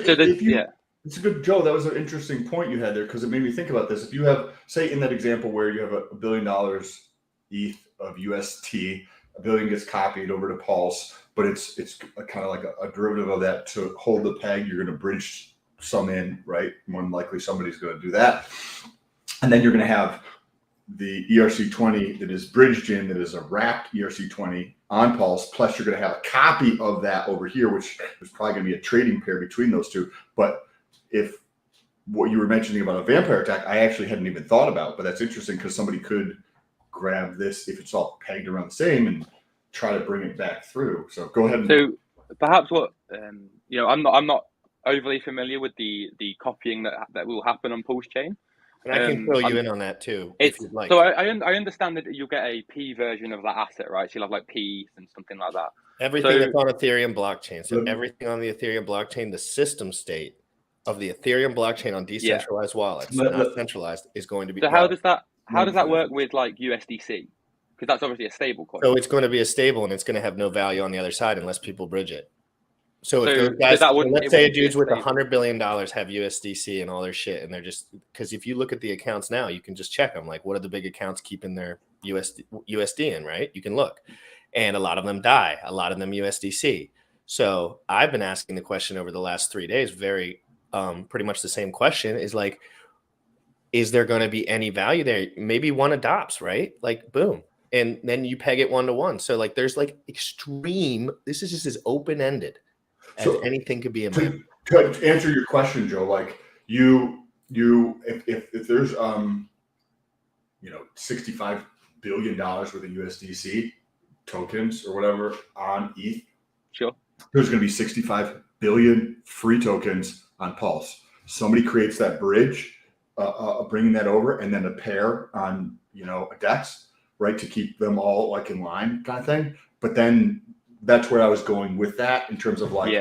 It's a good, Joe. That was an interesting point you had there because it made me think about this. If you have, say, in that example where you have $1 billion ETH of UST, $1 billion gets copied over to Pulse, but it's kind of like a derivative of that to hold the peg. You're going to bridge some in, right? More than likely, somebody's going to do that, and then you're going to have the ERC20 that is bridged in, that is a wrapped ERC20 on Pulse. Plus, you're going to have a copy of that over here, which is probably going to be a trading pair between those two, but if what you were mentioning about a vampire attack, I actually hadn't even thought about, but that's interesting because somebody could grab this if it's all pegged around the same and try to bring it back through. So go ahead. So perhaps what I'm not overly familiar with the copying that will happen on Pulse Chain. And I can fill you in on that too. It's if you'd like. So I understand that you'll get a P version of that asset, right? So you'll have like P and something like that. Everything that's on Ethereum blockchain. So everything on the Ethereum blockchain, the system state of the Ethereum blockchain on decentralized wallets, not centralized, is going to be. So how does that work with like USDC? Because that's obviously a stable coin. So it's going to be a stable, and it's going to have no value on the other side unless people bridge it. So if those guys, let's say dudes with $100 billion have USDC and all their shit, and they're just, because if you look at the accounts now, you can just check them. Like, what are the big accounts keeping their USD in, right? You can look, and a lot of them die, a lot of them USDC. So I've been asking the question over the last 3 days, pretty much the same question, is like, is there going to be any value there? Maybe one adopts, right? Like, boom. And then you peg it 1-to-1. So like, there's like extreme, this is just as open-ended as anything could be. To answer your question, Joe, like if there's $65 billion worth of USDC tokens or whatever on ETH, sure, there's going to be 65 billion free tokens on Pulse. Somebody creates that bridge, bringing that over, and then a pair on a DEX, right, to keep them all like in line, kind of thing. But then that's where I was going with that in terms of like,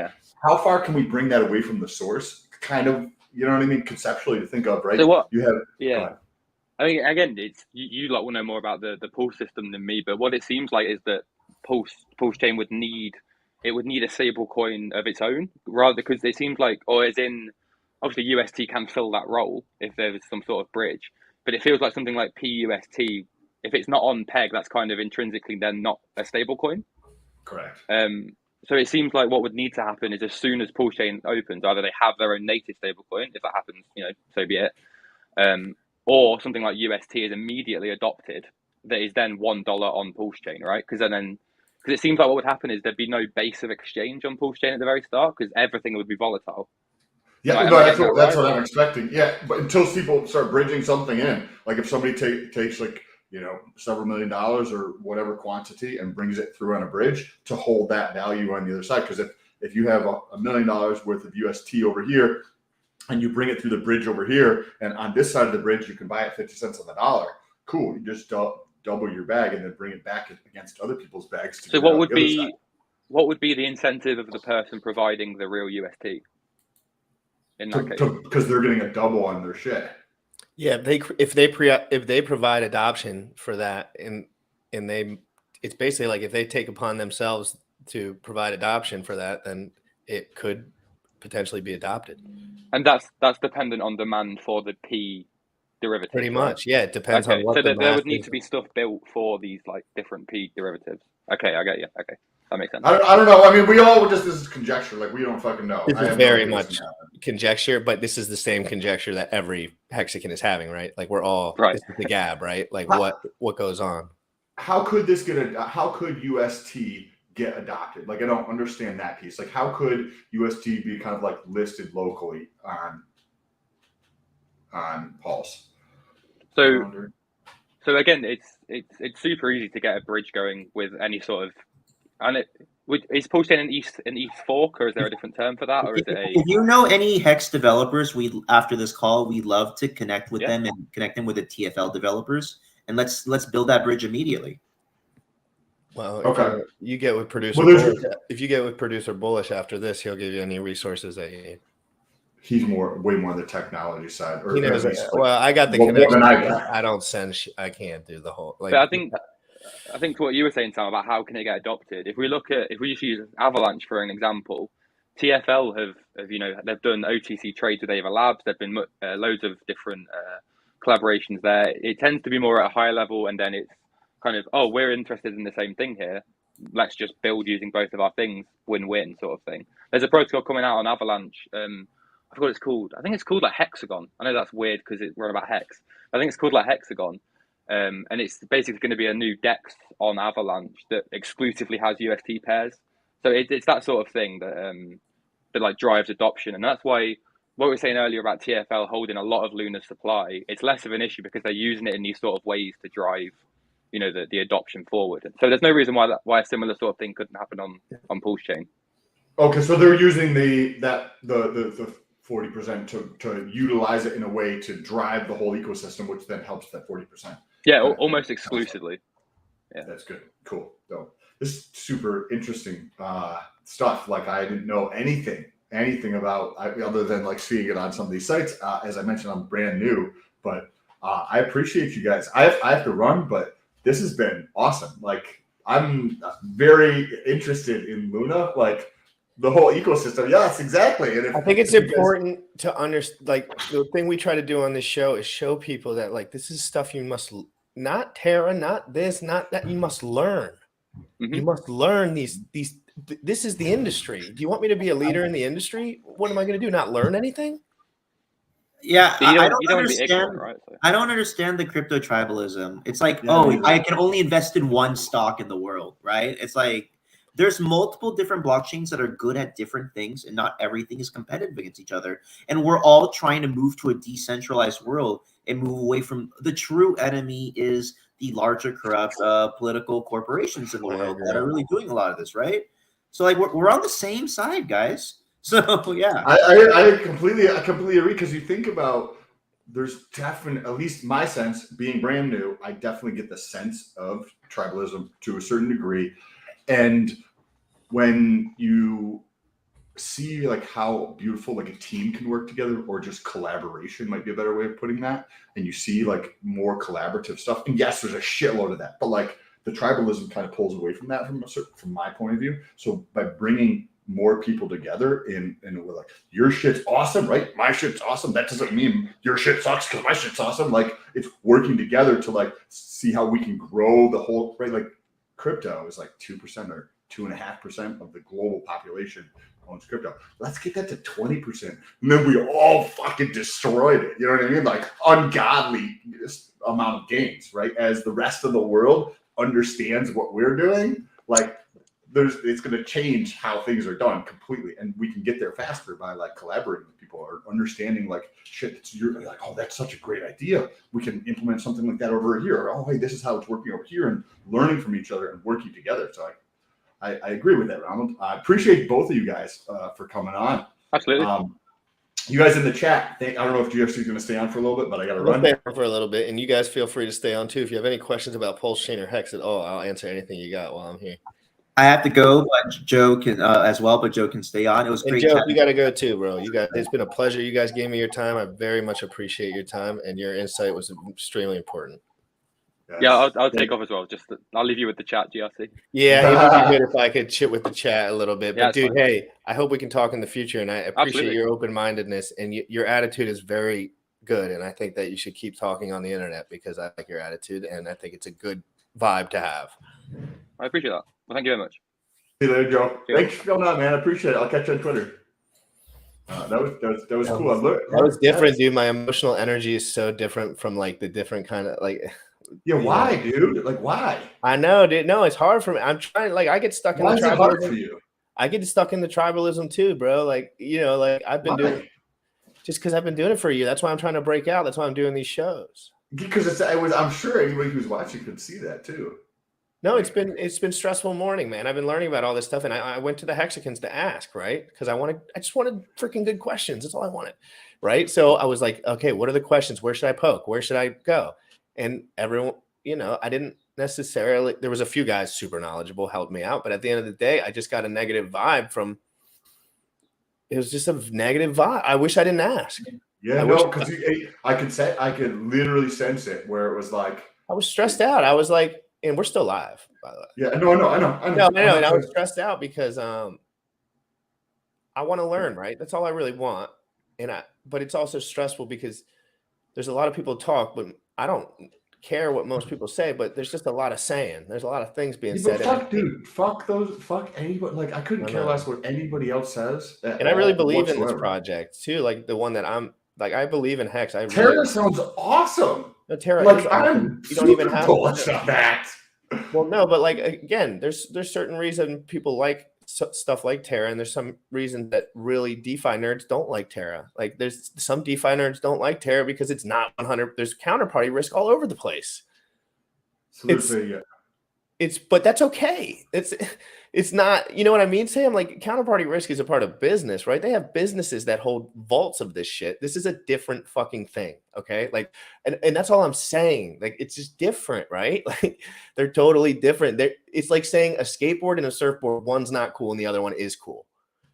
how far can we bring that away from the source? Kind of, you know what I mean, conceptually to think of, right? So what you have, I mean, again, it's you lot will know more about the Pulse system than me, but what it seems like is that Pulse chain would need a stable coin of its own, rather, because it seems like, or as in, obviously UST can fill that role if there's some sort of bridge, but it feels like something like PUST, if it's not on peg, that's kind of intrinsically then not a stable coin. Correct. So it seems like what would need to happen is as soon as Pulse Chain opens, either they have their own native stablecoin, if that happens, so be it, or something like UST is immediately adopted that is then $1 on Pulse Chain, right? Because it seems like what would happen is there'd be no base of exchange on Pulse Chain at the very start because everything would be volatile. Yeah, that's what I'm expecting. Yeah, but until people start bridging something in, like if somebody takes like several $1 million or whatever quantity and brings it through on a bridge to hold that value on the other side. Because if you have $1 million worth of UST over here and you bring it through the bridge over here, and on this side of the bridge you can buy it 50 cents on the dollar, cool. You just double your bag and then bring it back against other people's bags. So what would be the incentive of the person providing the real UST in that case? Because they're getting a double on their shit. Yeah, if they provide adoption for that, and it's basically like if they take upon themselves to provide adoption for that, then it could potentially be adopted. And that's dependent on demand for the P derivative. Pretty much, yeah. It depends on what. So there would need to be stuff built for these like different P derivatives. Okay, I get you. Okay, that makes sense. I don't know. I mean, we all this is conjecture. Like we don't fucking know. This is very much conjecture, but this is the same conjecture that every Hexican is having, right? Like we're all right. This is the gab, right? Like what goes on? How could how could UST get adopted? Like I don't understand that piece. Like how could UST be kind of like listed locally on Pulse? So again, it's super easy to get a bridge going with any sort of, and is Pulse Chain an ETH fork, or is there a different term for that, or is it a? If you know any Hex developers, after this call, we'd love to connect with them and connect them with the TFL developers, and let's build that bridge immediately. Well, okay. You get with producer Bullish, if you get with producer Bullish after this, he'll give you any resources that you need. He's way more on the technology side. Or he knows well, I got the connection. I don't send. I can't do the whole. Like, but I think what you were saying, Sam, about how can it get adopted. If we just use Avalanche for an example, TFL have they've done OTC trades with Ava Labs. There've been loads of different collaborations there. It tends to be more at a higher level, and then it's kind of, oh, we're interested in the same thing here. Let's just build using both of our things, win-win sort of thing. There's a protocol coming out on Avalanche. I forgot what it's called. I think it's called like Hexagon. I know that's weird because we're on about Hex. I think it's called like Hexagon. And it's basically going to be a new DEX on Avalanche that exclusively has UST pairs. So it's that sort of thing that like drives adoption. And that's why what we were saying earlier about TFL holding a lot of Lunar supply, it's less of an issue because they're using it in these sort of ways to drive, the adoption forward. So there's no reason why a similar sort of thing couldn't happen on Pulse Chain. Okay, so they're using the 40% to utilize it in a way to drive the whole ecosystem, which then helps that 40%. Yeah, almost exclusively. Yeah, that's good. Cool. So this is super interesting stuff. Like I didn't know anything about other than like seeing it on some of these sites. As I mentioned, I'm brand new, but I appreciate you guys. I have to run, but this has been awesome. Like I'm very interested in Luna, like the whole ecosystem. Yes, exactly. And I think it's important to understand. Like the thing we try to do on this show is show people that like this is stuff you must not Terra, not this, not that. You must learn. Mm-hmm. You must learn these. This is the industry. Do you want me to be a leader in the industry? What am I going to do? Not learn anything? Yeah, so I don't understand. Ignorant, right? I don't understand the crypto tribalism. It's like, I can only invest in one stock in the world, right? It's like there's multiple different blockchains that are good at different things, and not everything is competitive against each other. And we're all trying to move to a decentralized world and move away from the true enemy is the larger corrupt political corporations in the world that are really doing a lot of this, right? So like we're on the same side, guys. So yeah, I completely agree, because you think about there's definitely, at least my sense being brand new, I definitely get the sense of tribalism to a certain degree. And when you see like how beautiful like a team can work together, or just collaboration might be a better way of putting that, and you see like more collaborative stuff, and yes, there's a shitload of that, but like the tribalism kind of pulls away from that from my point of view. So by bringing more people together and we're like, your shit's awesome, right? My shit's awesome. That doesn't mean your shit sucks because my shit's awesome. Like it's working together to like see how we can grow the whole, right? Like crypto is like 2% or 2.5% of the global population owns crypto. Let's get that to 20%. And then we all fucking destroyed it. You know what I mean? Like ungodly amount of gains, right? As the rest of the world understands what we're doing, like it's going to change how things are done completely, and we can get there faster by like collaborating with people or understanding like shit. You're like, oh, that's such a great idea. We can implement something like that over here. Or, oh, hey, this is how it's working over here, and learning from each other and working together. So I agree with that, Ronald. I appreciate both of you guys for coming on. Absolutely. You guys in the chat, I don't know if GFC is going to stay on for a little bit, but I got to run. Stay on for a little bit, and you guys feel free to stay on too. If you have any questions about Pulse Chain or Hex at all, I'll answer anything you got while I'm here. I have to go, but Joe can as well. But Joe can stay on. It was great. Joe, you got to go too, bro. It's been a pleasure. You guys gave me your time. I very much appreciate your time, and your insight was extremely important. Yeah, I'll take off as well. I'll leave you with the chat, GRC. Yeah, it would be good if I could chit with the chat a little bit. But yeah, dude, fine. Hey, I hope we can talk in the future, and I appreciate Absolutely. your open-mindedness, and your attitude is very good. And I think that you should keep talking on the internet, because I like your attitude, and I think it's a good vibe to have. I appreciate that. Well, thank you very much. See you later, Joe. Thanks for coming on, man. I appreciate it. I'll catch you on Twitter. That was cool. That was different, dude. My emotional energy is so different from like the different kind of like. Yeah, why, dude? Like, why? I know, dude. No, it's hard for me. I'm trying. Like, I get stuck in the tribalism. Why is it hard for you? I get stuck in the tribalism too, bro. Like, like I've been doing, just because I've been doing it for you. That's why I'm trying to break out. That's why I'm doing these shows. Because I'm sure anybody who's watching could see that too. No, it's been stressful morning, man. I've been learning about all this stuff, and I went to the Hexicans to ask, right? Because I just wanted freaking good questions. That's all I wanted, right? So I was like, okay, what are the questions? Where should I poke? Where should I go? And everyone, I didn't necessarily. There was a few guys super knowledgeable, helped me out, but at the end of the day, I just got a negative vibe from. It was just a negative vibe. I wish I didn't ask. Yeah, no, because I could literally sense it, where it was like I was stressed out. I was like. And we're still live, by the way. Yeah, no, I know. And I was stressed out because I want to learn, right? That's all I really want. But it's also stressful because there's a lot of people talk, but I don't care what most people say, but there's just a lot of saying. There's a lot of things being said. Fuck anybody. Like, I couldn't care less what anybody else says. And I really believe in this project too. Like the one that I'm like, I believe in Hex. Terra sounds awesome. No, Terra like, is awesome. You don't even have bullish on that. Well, no, but like again, there's certain reason people like stuff like Terra, and there's some reason that really DeFi nerds don't like Terra. Like there's some DeFi nerds don't like Terra because it's not 100. There's counterparty risk all over the place. So But that's okay. It's not, you know what I mean, Sam? Like counterparty risk is a part of business, right? They have businesses that hold vaults of this shit. This is a different fucking thing. Okay. Like, and that's all I'm saying. Like, it's just different, right? Like they're totally different. It's like saying a skateboard and a surfboard, one's not cool and the other one is cool.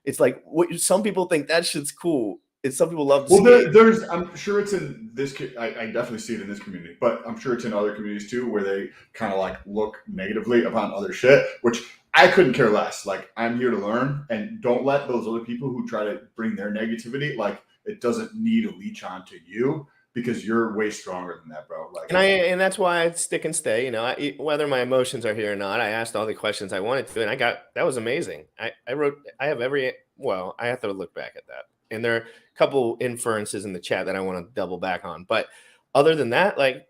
It's like some people think that shit's cool. Some people love to there's I'm sure it's in this I definitely see it in this community, but I'm sure it's in other communities too where they kind of like look negatively upon other shit, which I couldn't care less. Like, I'm here to learn, and don't let those other people who try to bring their negativity, like, it doesn't need to leech onto you because you're way stronger than that, bro. Like, and that's why I stick and stay. You know, whether my emotions are here or not, I asked all the questions I wanted to, and that was amazing. I have I have to look back at that. And there are a couple inferences in the chat that I want to double back on. But other than that, like,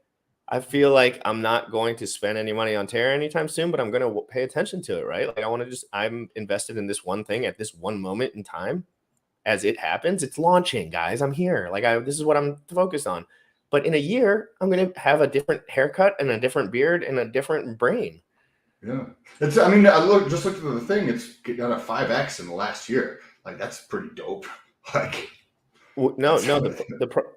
I feel like I'm not going to spend any money on Terra anytime soon, but I'm going to pay attention to it, right? Like, I'm invested in this one thing at this one moment in time. As it happens, it's launching, guys. I'm here. Like, this is what I'm focused on. But in a year, I'm going to have a different haircut and a different beard and a different brain. Yeah. I mean, I looked at the thing. It's got a 5x in the last year. Like, that's pretty dope. Like, no.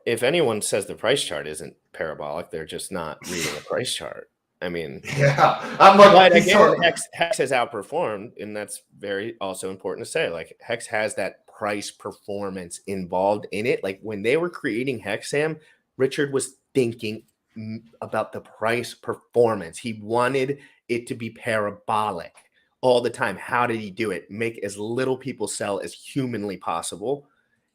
If anyone says the price chart isn't parabolic, they're just not reading the price chart. I mean, yeah. I'm like, but again, Hex has outperformed, and that's very also important to say. Like, Hex has that price performance involved in it. Like, when they were creating Hex, Sam, Richard was thinking about the price performance. He wanted it to be parabolic all the time. How did he do it? Make as little people sell as humanly possible.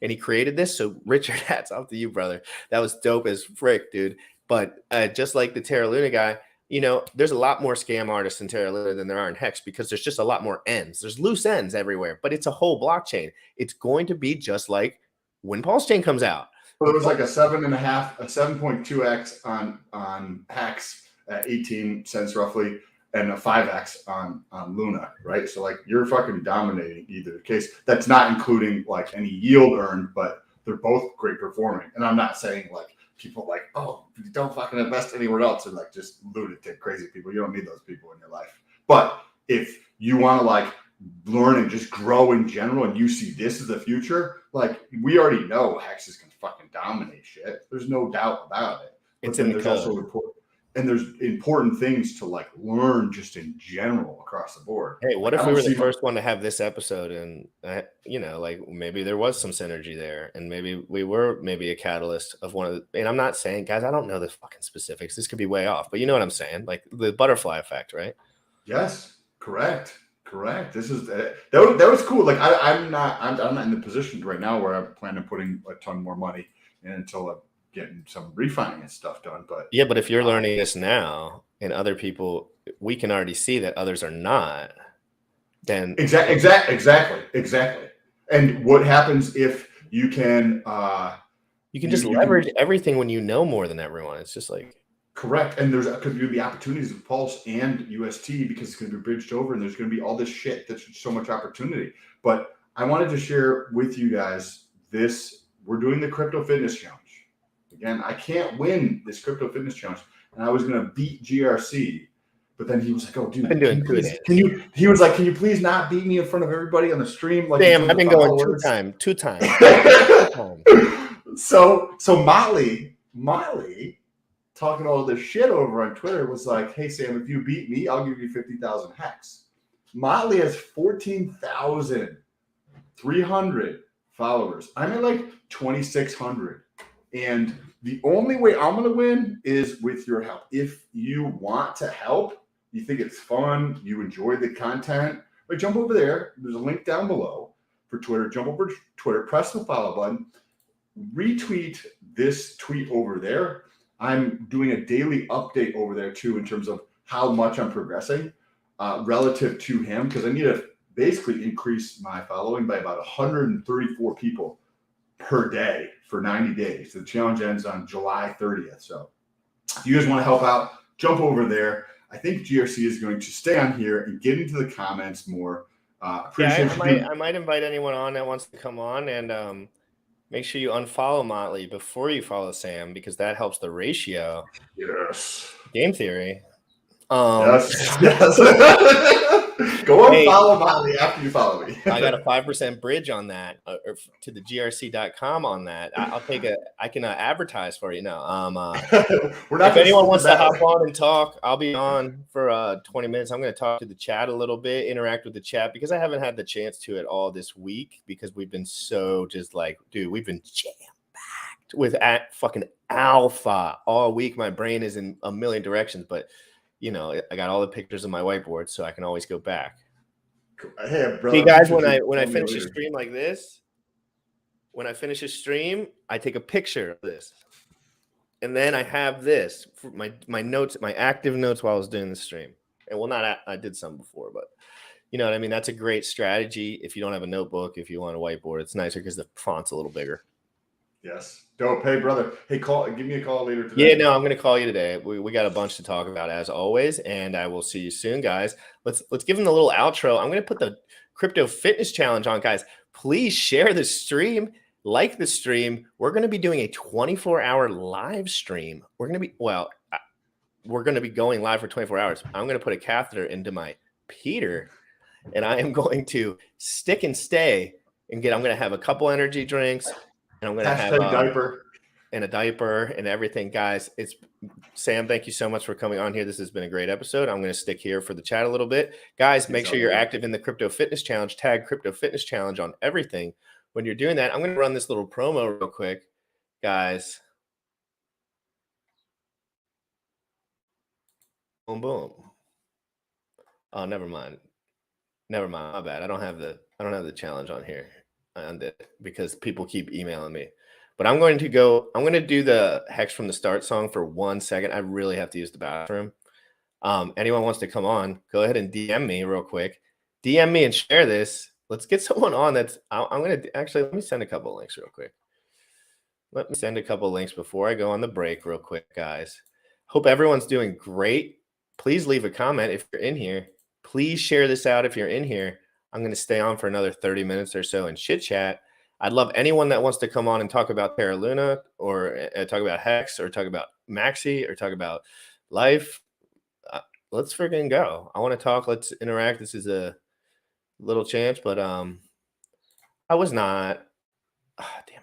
And he created this. So Richard, hats off to you, brother. That was dope as frick, dude. But just like the Terra Luna guy, you know, there's a lot more scam artists in Terra Luna than there are in Hex because there's just a lot more ends. There's loose ends everywhere, but it's a whole blockchain. It's going to be just like when Pulse Chain comes out. So it was like a 7.2x on Hex at 18 cents roughly, and a 5x on Luna, right? So like, you're fucking dominating either case. That's not including like any yield earned, but they're both great performing. And I'm not saying like people like, oh, don't fucking invest anywhere else, or like just lunatic crazy people. You don't need those people in your life. But if you want to like learn and just grow in general, and you see this as the future, like, we already know Hex is gonna fucking dominate shit. There's no doubt about it. It's in the code. And there's important things to like learn just in general across the board. Hey, what if we were the first one to have this episode, and you know, like, maybe there was some synergy there, and maybe we were a catalyst of one of the, and I'm not saying, guys, I don't know the fucking specifics. This could be way off, but you know what I'm saying? Like the butterfly effect, right? Yes, correct. This is that was cool. Like, I'm not in the position right now where I plan on putting a ton more money in until I'm getting some refinance stuff done. But yeah, but if you're learning this now and other people, we can already see that others are not, then exactly. And what happens if you can just leverage everything when you know more than everyone? It's just like, correct. And there's could be opportunities with Pulse and UST because it's going to be bridged over, and there's going to be all this shit. That's so much opportunity. But I wanted to share with you guys this. We're doing the Crypto Fitness Challenge. Again, I can't win this Crypto Fitness Challenge, and I was going to beat GRC. But then he was like, "Oh, dude, can you please not beat me in front of everybody on the stream?" Like, damn, I've been going two times. So Motley, talking all this shit over on Twitter, was like, "Hey Sam, if you beat me, I'll give you 50,000 Hex." Motley has 14,300 followers. I'm at like 2,600, and the only way I'm going to win is with your help. If you want to help, you think it's fun, you enjoy the content, like, jump over there. There's a link down below. for Twitter, jump over to Twitter, press the follow button, retweet this tweet over there. I'm doing a daily update over there too in terms of how much I'm progressing relative to him, because I need to basically increase my following by about 134 people per day for 90 days. The challenge ends on July 30th. So if you guys want to help out, jump over there. I think GRC is going to stay on here and get into the comments more. I might invite anyone on that wants to come on, and make sure you unfollow Motley before you follow Sam, because that helps the ratio. Yes. Game theory. Yes. Go and follow Motley after you follow me. I got a 5% bridge on that, or to the grc.com on that. I can advertise for you now. If anyone wants to hop on and talk, I'll be on for 20 minutes. I'm going to talk to the chat a little bit, interact with the chat, because I haven't had the chance to at all this week, because we've been so just like, dude, we've been jam-packed with fucking alpha all week. My brain is in a million directions, but you know, I got all the pictures on my whiteboard, so I can always go back. Hey, brother, hey guys, when I finish a stream like this, when I finish a stream, I take a picture of this, and then I have this for my notes, my active notes while I was doing the stream. And well, I did some before, but you know what I mean. That's a great strategy if you don't have a notebook. If you want a whiteboard, it's nicer because the font's a little bigger. Yes. Dope. Hey, brother. Hey, give me a call later today. Yeah, no, I'm going to call you today. We got a bunch to talk about as always, and I will see you soon, guys. Let's give them the little outro. I'm going to put the Crypto Fitness Challenge on, guys. Please share the stream, like the stream. We're going to be doing a 24-hour live stream. We're going to be going live for 24 hours. I'm going to put a catheter into my Peter, and I am going to stick and stay and I'm going to have a couple energy drinks. And I'm going to have a diaper and everything, guys. It's Sam. Thank you so much for coming on here. This has been a great episode. I'm going to stick here for the chat a little bit, guys. Make sure you're active in the Crypto Fitness Challenge. Tag Crypto Fitness Challenge on everything. When you're doing that, I'm going to run this little promo real quick, guys. Boom, boom. Oh, never mind. My bad. I don't have the challenge on here. I undid it because people keep emailing me. But I'm going to do the Hex from the Start song for 1 second. I really have to use the bathroom. Anyone wants to come on, go ahead and DM me real quick. DM me and share this. Let's get someone on that's I'm going to actually let me send a couple of links real quick. Let me send a couple of links before I go on the break real quick, guys. Hope everyone's doing great. Please leave a comment if you're in here. Please share this out if you're in here. I'm going to stay on for another 30 minutes or so and chit chat. I'd love anyone that wants to come on and talk about Terra Luna, or talk about Hex, or talk about Maxi, or talk about life. Let's freaking go. I want to talk. Let's interact. This is a little chance, but I was not. Oh, damn it.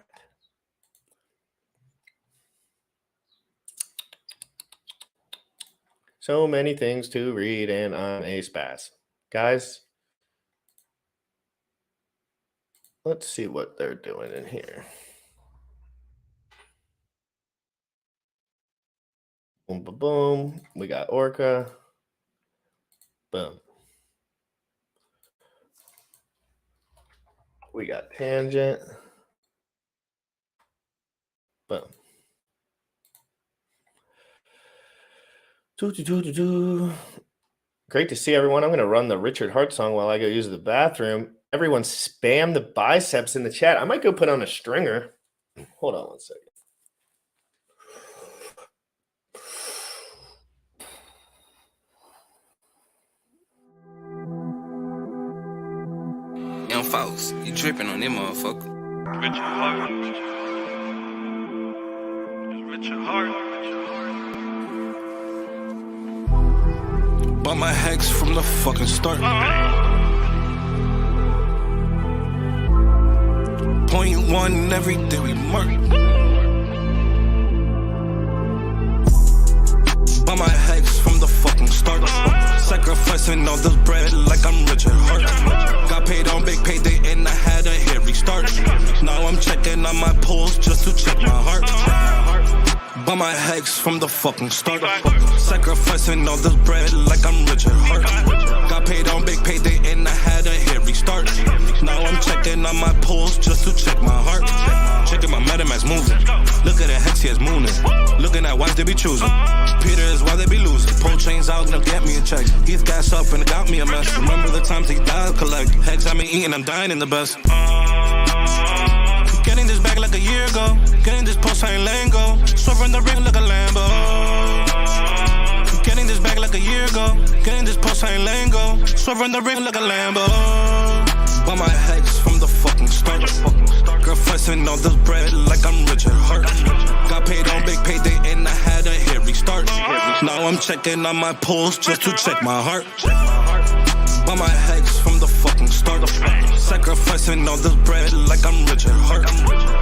So many things to read, and I'm a spaz. Guys, let's see what they're doing in here. Boom, boom, boom. We got Orca. Boom. We got Tangent. Boom. Great to see everyone. I'm going to run the Richard Hart song while I go use the bathroom. Everyone spam the biceps in the chat. I might go put on a stringer. Hold on 1 second. Young folks, you tripping on them motherfucker. Richard Hart. Richard Hart. Bought my Hex from the fucking start. .1 every day we mark. Bought my Hex from the fucking start. Sacrificing all this bread like I'm Richard Hart. Got paid on big payday and I had a hairy start. Now I'm checking on my pulse just to check my heart. Bought my Hex from the fucking start. Sacrificing all this bread like I'm Richard Hart. Got paid on big payday and I had a hairy start. Now I'm checking on my pulse just to check my heart. Checking my MetaMask moving. Look at the hex, he is mooning. Looking at wives they be choosing. Peter is why they be losing. Pull chains out and they'll get me a check. He's gas up and it got me a mess. Remember the times he died collect. Hex I been eating, I'm dying in the best. Getting this back like a year ago. Getting this post, I ain't letting go. Swerving the ring like a Lambo. Getting this back like a year ago. Getting this post, I ain't letting go. Swerving the ring like a Lambo. By my hex from the fucking start. Girl flexing all this bread like I'm Richard Hurt. Got paid on big payday and I had a hairy start. Now I'm checking on my pulse just to check my heart. By my hex from the fucking start. Sacrificing all this bread like I'm Richard Hurt.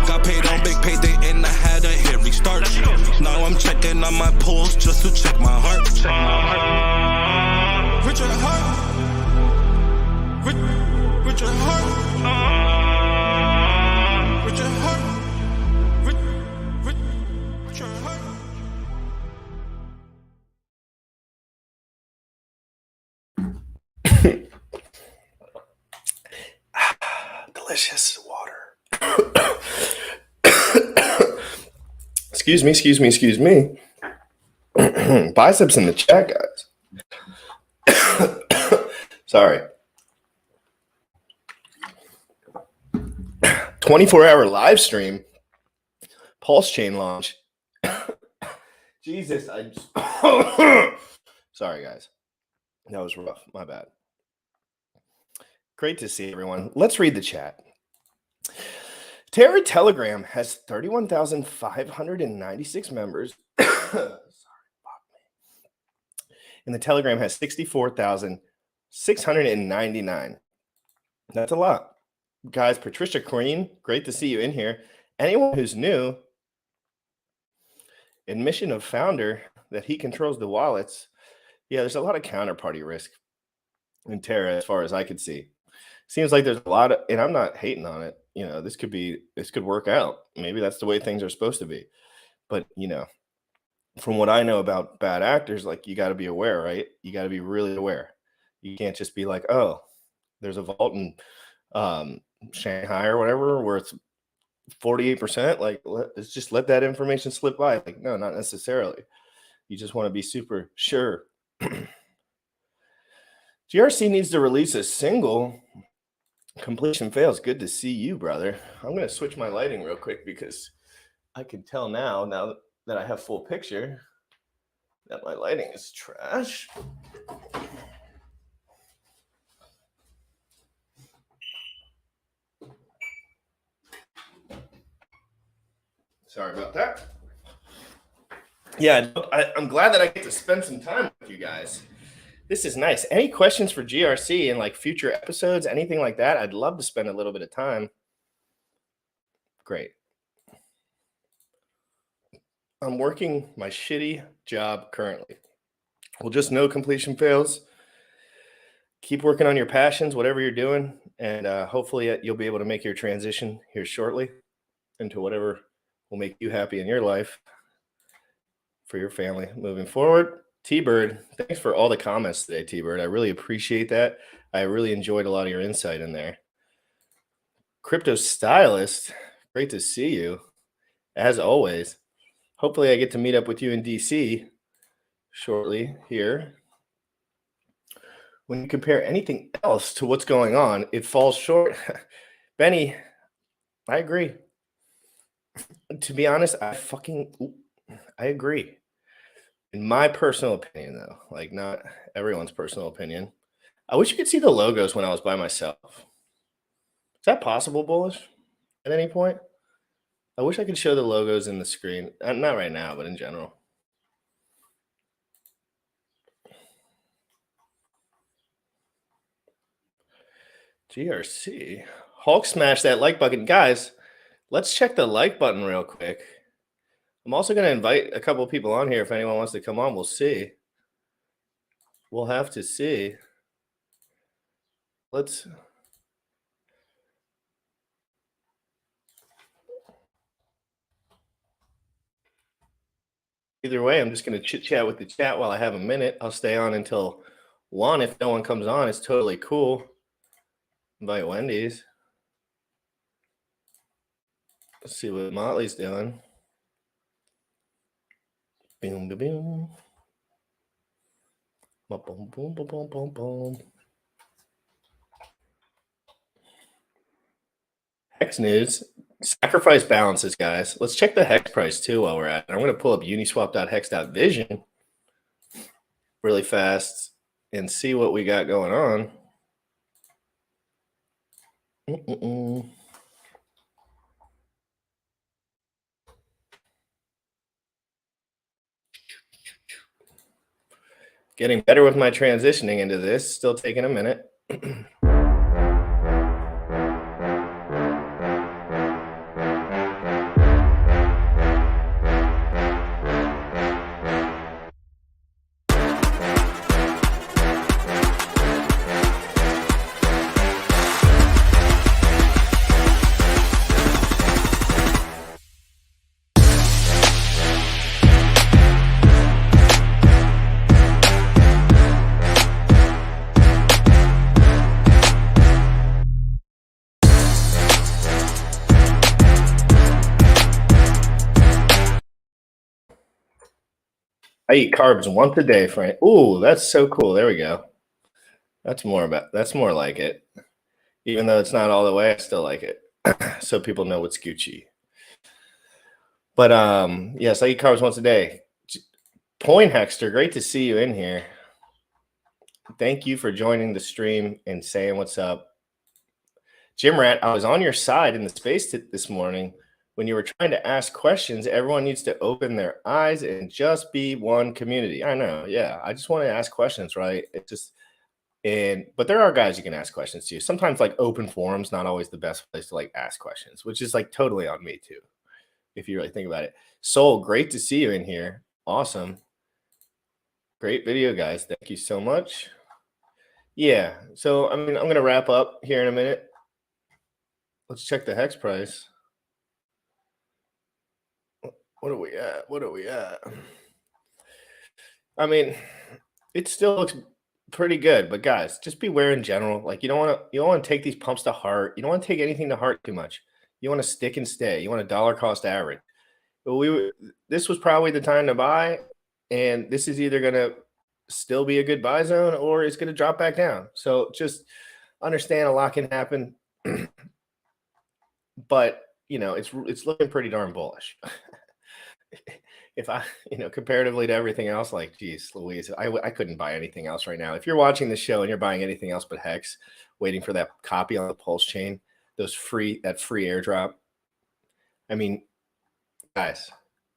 Got paid on big payday and I had a hairy start. Now I'm checking on my pulse just to check my heart. Richard Hurt. Richard Hurt. Richard Hurt. Richard Hurt. Delicious water. Excuse me. Biceps in the chat, guys. Sorry. 24-hour live stream. Pulse chain launch. Jesus, I just sorry, guys. That was rough. My bad. Great to see everyone. Let's read the chat. Terra Telegram has 31,596 members. Sorry, and the Telegram has 64,699. That's a lot. Guys, Patricia Queen, great to see you in here. Anyone who's new, admission of founder that he controls the wallets. Yeah, there's a lot of counterparty risk in Terra as far as I could see. Seems like there's a lot of, and I'm not hating on it. You know, this could work out. Maybe that's the way things are supposed to be. But, you know, from what I know about bad actors, like, you got to be aware, right? You got to be really aware. You can't just be like, oh, there's a vault in Shanghai or whatever where it's 48%. Like, let's just let that information slip by. Like, no, not necessarily. You just want to be super sure. GRC needs to release a single. Completion fails. Good to see you, brother. I'm going to switch my lighting real quick because I can tell now that I have full picture that my lighting is trash. Sorry about that. Yeah, I'm glad that I get to spend some time with you guys. This is nice. Any questions for GRC in like future episodes, anything like that? I'd love to spend a little bit of time. Great. I'm working my shitty job currently. Well, just know completion fails. Keep working on your passions, whatever you're doing, and hopefully you'll be able to make your transition here shortly into whatever will make you happy in your life for your family moving forward. T-Bird, thanks for all the comments today, T-Bird. I really appreciate that. I really enjoyed a lot of your insight in there. Crypto Stylist, great to see you, as always. Hopefully I get to meet up with you in DC shortly here. When you compare anything else to what's going on, it falls short. Benny, I agree. To be honest, I agree. In my personal opinion, though, like not everyone's personal opinion, I wish you could see the logos when I was by myself. Is that possible, Bullish, at any point? I wish I could show the logos in the screen. Not right now, but in general. GRC. Hulk smash that like button. Guys, let's check the like button real quick. I'm also going to invite a couple of people on here. If anyone wants to come on, we'll see. We'll have to see. Let's. Either way, I'm just going to chit chat with the chat while I have a minute. I'll stay on until 1. If no one comes on, it's totally cool. Invite Wendy's. Let's see what Motley's doing. Boom, boom, boom. Boom, boom, boom, boom, boom, boom, boom. Hex news. Sacrifice balances, guys. Let's check the hex price too while we're at it. I'm going to pull up uniswap.hex.vision really fast and see what we got going on. Getting better with my transitioning into this. Still taking a minute. I eat carbs once a day, Frank. Ooh, that's so cool. There we go. That's more like it. Even though it's not all the way, I still like it. So people know what's Gucci. But yes, I eat carbs once a day. Point Hexter, great to see you in here. Thank you for joining the stream and saying what's up. Jim Rat, I was on your side in the space this morning when you were trying to ask questions. Everyone needs to open their eyes and just be one community. I know, yeah. I just want to ask questions, right? But there are guys you can ask questions to. Sometimes like open forums, not always the best place to like ask questions, which is like totally on me too, if you really think about it. Soul, great to see you in here. Awesome. Great video, guys. Thank you so much. Yeah, so I mean, I'm going to wrap up here in a minute. Let's check the hex price. What are we at? I mean, it still looks pretty good, but guys, just beware in general. Like you don't want to take these pumps to heart. You don't want to take anything to heart too much. You want to stick and stay. You want a dollar cost average. But this was probably the time to buy, and this is either going to still be a good buy zone or it's going to drop back down. So just understand a lot can happen. But it's looking pretty darn bullish. If I, comparatively to everything else, like, geez, Louise, I couldn't buy anything else right now. If you're watching the show and you're buying anything else but Hex, waiting for that copy on the Pulse chain, that free airdrop. I mean, guys,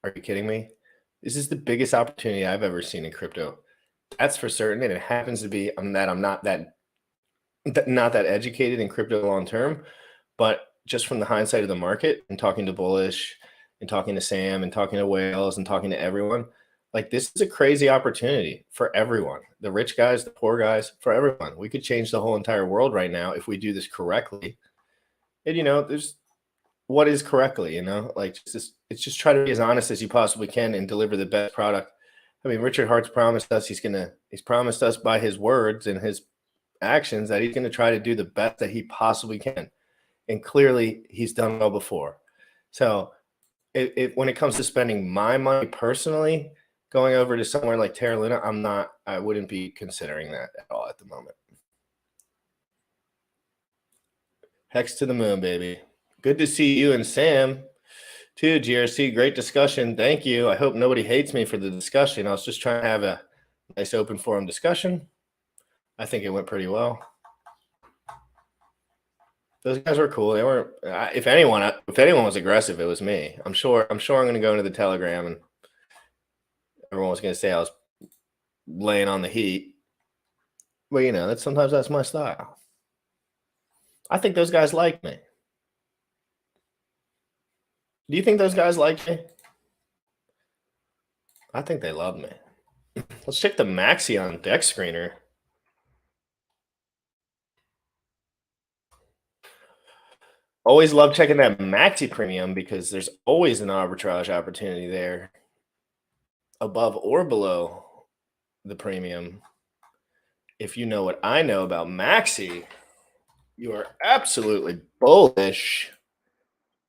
are you kidding me? This is the biggest opportunity I've ever seen in crypto. That's for certain. And it happens to be I'm not that educated in crypto long term, but just from the hindsight of the market and talking to Bullish and talking to Sam and talking to Whales and talking to everyone, like this is a crazy opportunity for everyone. The rich guys, the poor guys, for everyone. We could change the whole entire world right now if we do this correctly. And there's what is correctly, like it's just try to be as honest as you possibly can and deliver the best product. I mean, Richard Hart's promised us he's promised us by his words and his actions that he's going to try to do the best that he possibly can. And clearly he's done well before. So when it comes to spending my money personally, going over to somewhere like Terra Luna, I wouldn't be considering that at all at the moment. Hex to the moon, baby. Good to see you and Sam too, GRC. Great discussion. Thank you. I hope nobody hates me for the discussion. I was just trying to have a nice open forum discussion. I think it went pretty well. Those guys were cool. They weren't. If anyone was aggressive, it was me. I'm sure I'm going to go into the Telegram and everyone was going to say I was laying on the heat. But sometimes that's my style. I think those guys like me. Do you think those guys like me? I think they love me. Let's check the Maxi on Dex Screener. Always love checking that Maxi premium because there's always an arbitrage opportunity there above or below the premium. If you know what I know about Maxi, you are absolutely bullish.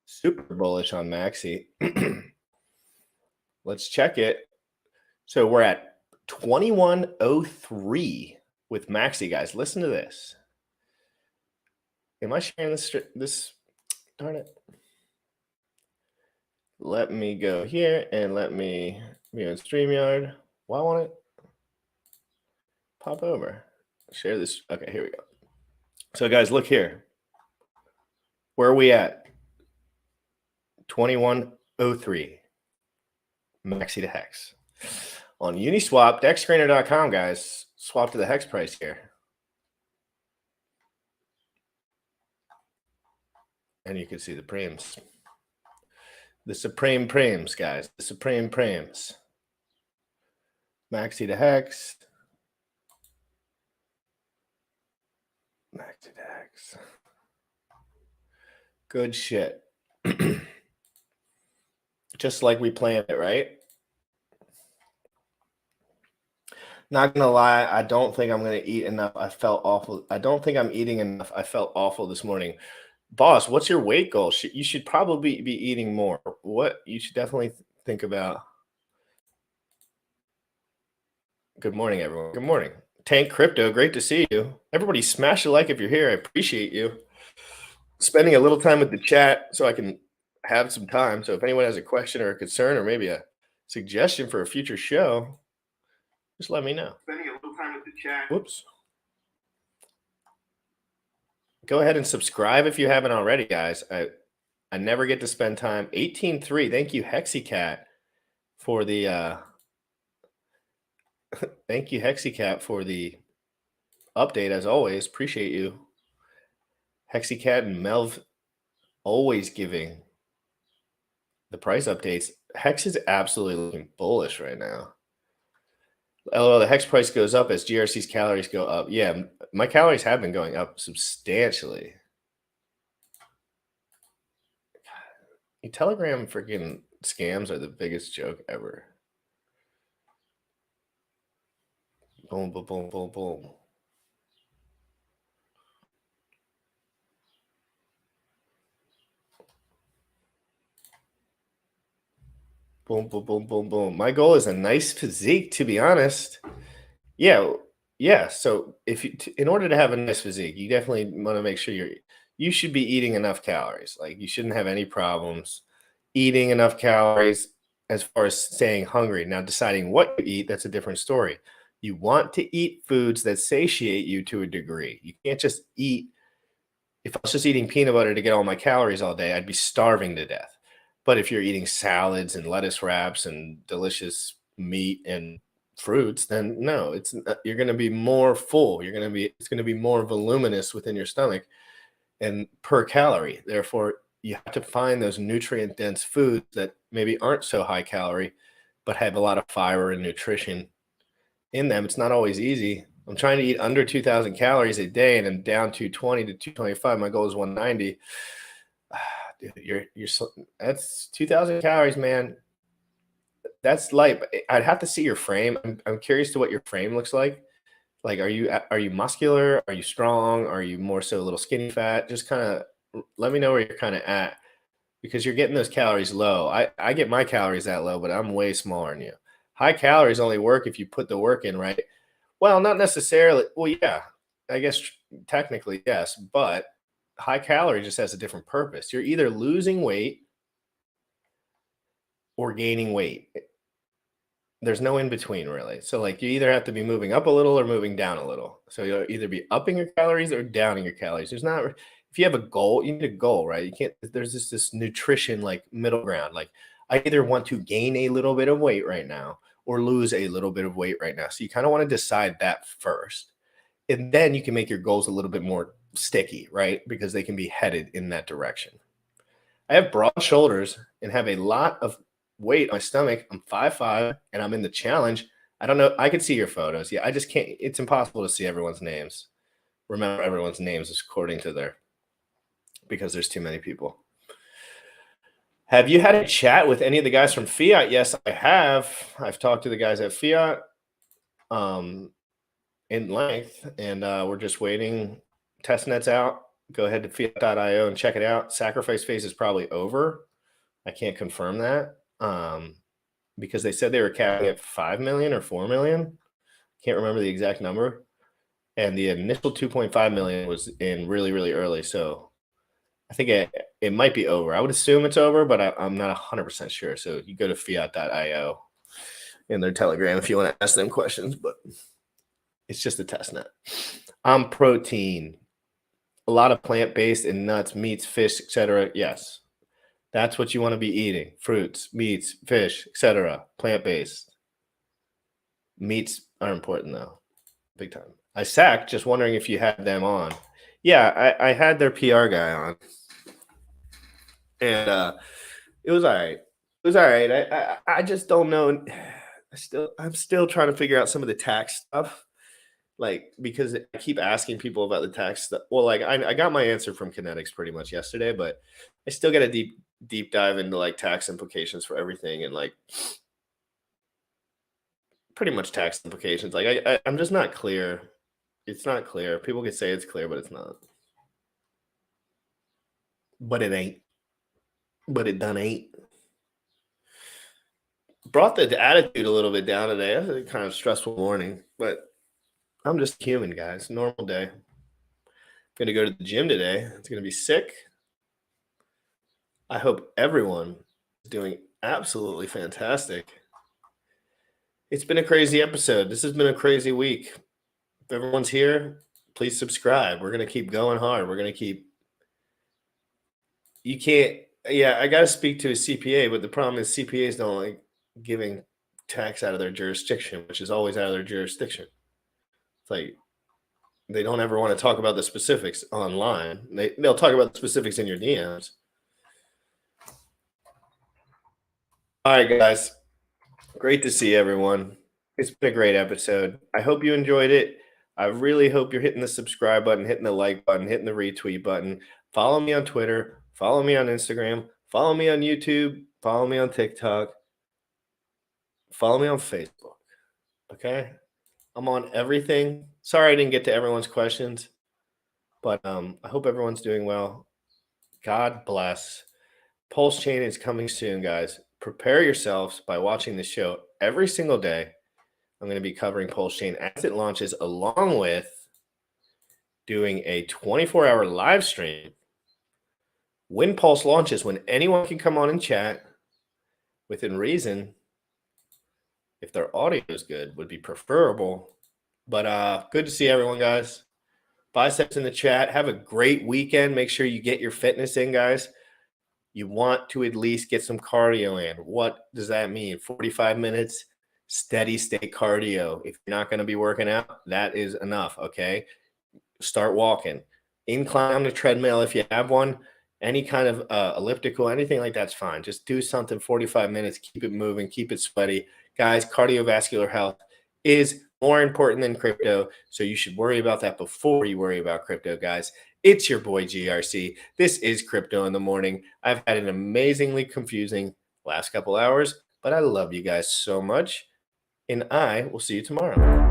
super bullish on Maxi. Let's check it. So we're at 2103 with Maxi, guys. Listen to this. Am I sharing this? Darn it. Let me go here and let me be on StreamYard. Why won't it pop over? Share this. Okay, here we go. So guys, look here. Where are we at? 2103. Maxi to Hex. On Uniswap, dexscreener.com, guys. Swap to the Hex price here. And you can see the prems. The supreme prems, guys. The supreme prems. Maxi to Hex. Maxi to Hex. Good shit. Just like we planned it, right? Not gonna lie, I don't think I'm gonna eat enough. I felt awful. I don't think I'm eating enough. I felt awful this morning. Boss, what's your weight goal? You should probably be eating more. What you should definitely think about. Good morning, everyone. Good morning. Tank Crypto, great to see you. Everybody smash a like if you're here. I appreciate you. Spending a little time with the chat so I can have some time. So if anyone has a question or a concern or maybe a suggestion for a future show, just let me know. Spending a little time with the chat. Whoops. Go ahead and subscribe if you haven't already, guys. I never get to spend time. 18.3. Thank you, HexyCat, for the thank you, HexyCat, for the update as always. Appreciate you. HexyCat and Melv always giving the price updates. Hex is absolutely looking bullish right now. LOL, the Hex price goes up as GRC's calories go up. Yeah, my calories have been going up substantially. Telegram freaking scams are the biggest joke ever. Boom, boom, boom, boom, boom. Boom, boom, boom, boom, boom. My goal is a nice physique, to be honest. Yeah. So if you, in order to have a nice physique, you definitely want to make sure you should be eating enough calories. Like you shouldn't have any problems eating enough calories as far as staying hungry. Now, deciding what you eat, that's a different story. You want to eat foods that satiate you to a degree. You can't just eat. If I was just eating peanut butter to get all my calories all day, I'd be starving to death. But if you're eating salads and lettuce wraps and delicious meat and fruits, then no, you're going to be more full. It's going to be more voluminous within your stomach and per calorie. Therefore, you have to find those nutrient dense foods that maybe aren't so high calorie, but have a lot of fiber and nutrition in them. It's not always easy. I'm trying to eat under 2,000 calories a day and I'm down 220 to 225. My goal is 190. Dude, that's 2,000 calories, man. That's light. I'd have to see your frame. I'm curious to what your frame looks like. Like, are you muscular? Are you strong? Are you more so a little skinny fat? Just kind of let me know where you're kind of at, because you're getting those calories low. I get my calories that low, but I'm way smaller than you. High calories only work if you put the work in, right? Well, not necessarily. Well, yeah, I guess technically yes, but high calorie just has a different purpose. You're either losing weight or gaining weight. There's no in between, really. So like you either have to be moving up a little or moving down a little. So you'll either be upping your calories or downing your calories. There's not, if you have a goal, you need a goal, right? You can't, there's this nutrition like middle ground. Like I either want to gain a little bit of weight right now or lose a little bit of weight right now. So you kind of want to decide that first. And then you can make your goals a little bit more sticky, right? Because they can be headed in that direction. I have broad shoulders and have a lot of weight on my stomach. I'm 5'5" and I'm in the challenge. I don't know. I can see your photos. Yeah, I just can't. It's impossible to see everyone's names. Remember everyone's names according to because there's too many people. Have you had a chat with any of the guys from Fiat? Yes, I have. I've talked to the guys at Fiat in length, and we're just waiting testnets out go ahead to fiat.io and check it out. Sacrifice phase is probably over. I can't confirm that because they said they were capping at 5 million or 4 million. Can't remember the exact number. And the initial 2.5 million was in really, really early. So I think it might be over. I would assume it's over, but I'm not 100% sure. So you go to fiat.io in their Telegram if you want to ask them questions, but it's just a test net. I'm protein. A lot of plant-based and nuts, meats, fish, etc. Yes. That's what you want to be eating. Fruits, meats, fish, etc. Plant-based. Meats are important though. Big time. Isaac, just wondering if you had them on. Yeah, I had their PR guy on. And it was all right. It was all right. I just don't know. I'm still trying to figure out some of the tax stuff. Like, because I keep asking people about the tax stuff. Well, like I got my answer from Kinetics pretty much yesterday, but I still get a deep dive into like tax implications for everything and like pretty much tax implications. Like I'm just not clear. It's not clear. People can say it's clear, but it's not. But it ain't. But it done ain't. Brought the attitude a little bit down today. It was a kind of stressful morning, but I'm just human, guys. Normal day. Going to go to the gym today. It's going to be sick. I hope everyone is doing absolutely fantastic. It's been a crazy episode. This has been a crazy week. If everyone's here, please subscribe. We're going to keep going hard. We're going to keep. You can't. Yeah, I got to speak to a CPA, but the problem is CPAs don't like giving tax out of their jurisdiction, which is always out of their jurisdiction. It's like they don't ever want to talk about the specifics online. They'll talk about the specifics in your DMs. All right, guys. Great to see everyone. It's been a great episode. I hope you enjoyed it. I really hope you're hitting the subscribe button, hitting the like button, hitting the retweet button. Follow me on Twitter. Follow me on Instagram. Follow me on YouTube. Follow me on TikTok. Follow me on Facebook. Okay? I'm on everything. Sorry I didn't get to everyone's questions, but I hope everyone's doing well. God bless. Pulse Chain is coming soon, guys. Prepare yourselves by watching the show every single day. I'm going to be covering Pulse Chain as it launches, along with doing a 24-hour live stream when Pulse launches, when anyone can come on and chat within reason. If their audio is good, would be preferable. But good to see everyone, guys. Biceps in the chat. Have a great weekend. Make sure you get your fitness in, guys. You want to at least get some cardio in. What does that mean? 45 minutes, steady state cardio. If you're not going to be working out, that is enough, okay? Start walking. Incline on the treadmill if you have one. Any kind of elliptical, anything like that's fine. Just do something 45 minutes. Keep it moving. Keep it sweaty. Guys, cardiovascular health is more important than crypto, so you should worry about that before you worry about crypto, guys. It's your boy GRC. This is Crypto in the Morning. I've had an amazingly confusing last couple hours, but I love you guys so much, and I will see you tomorrow.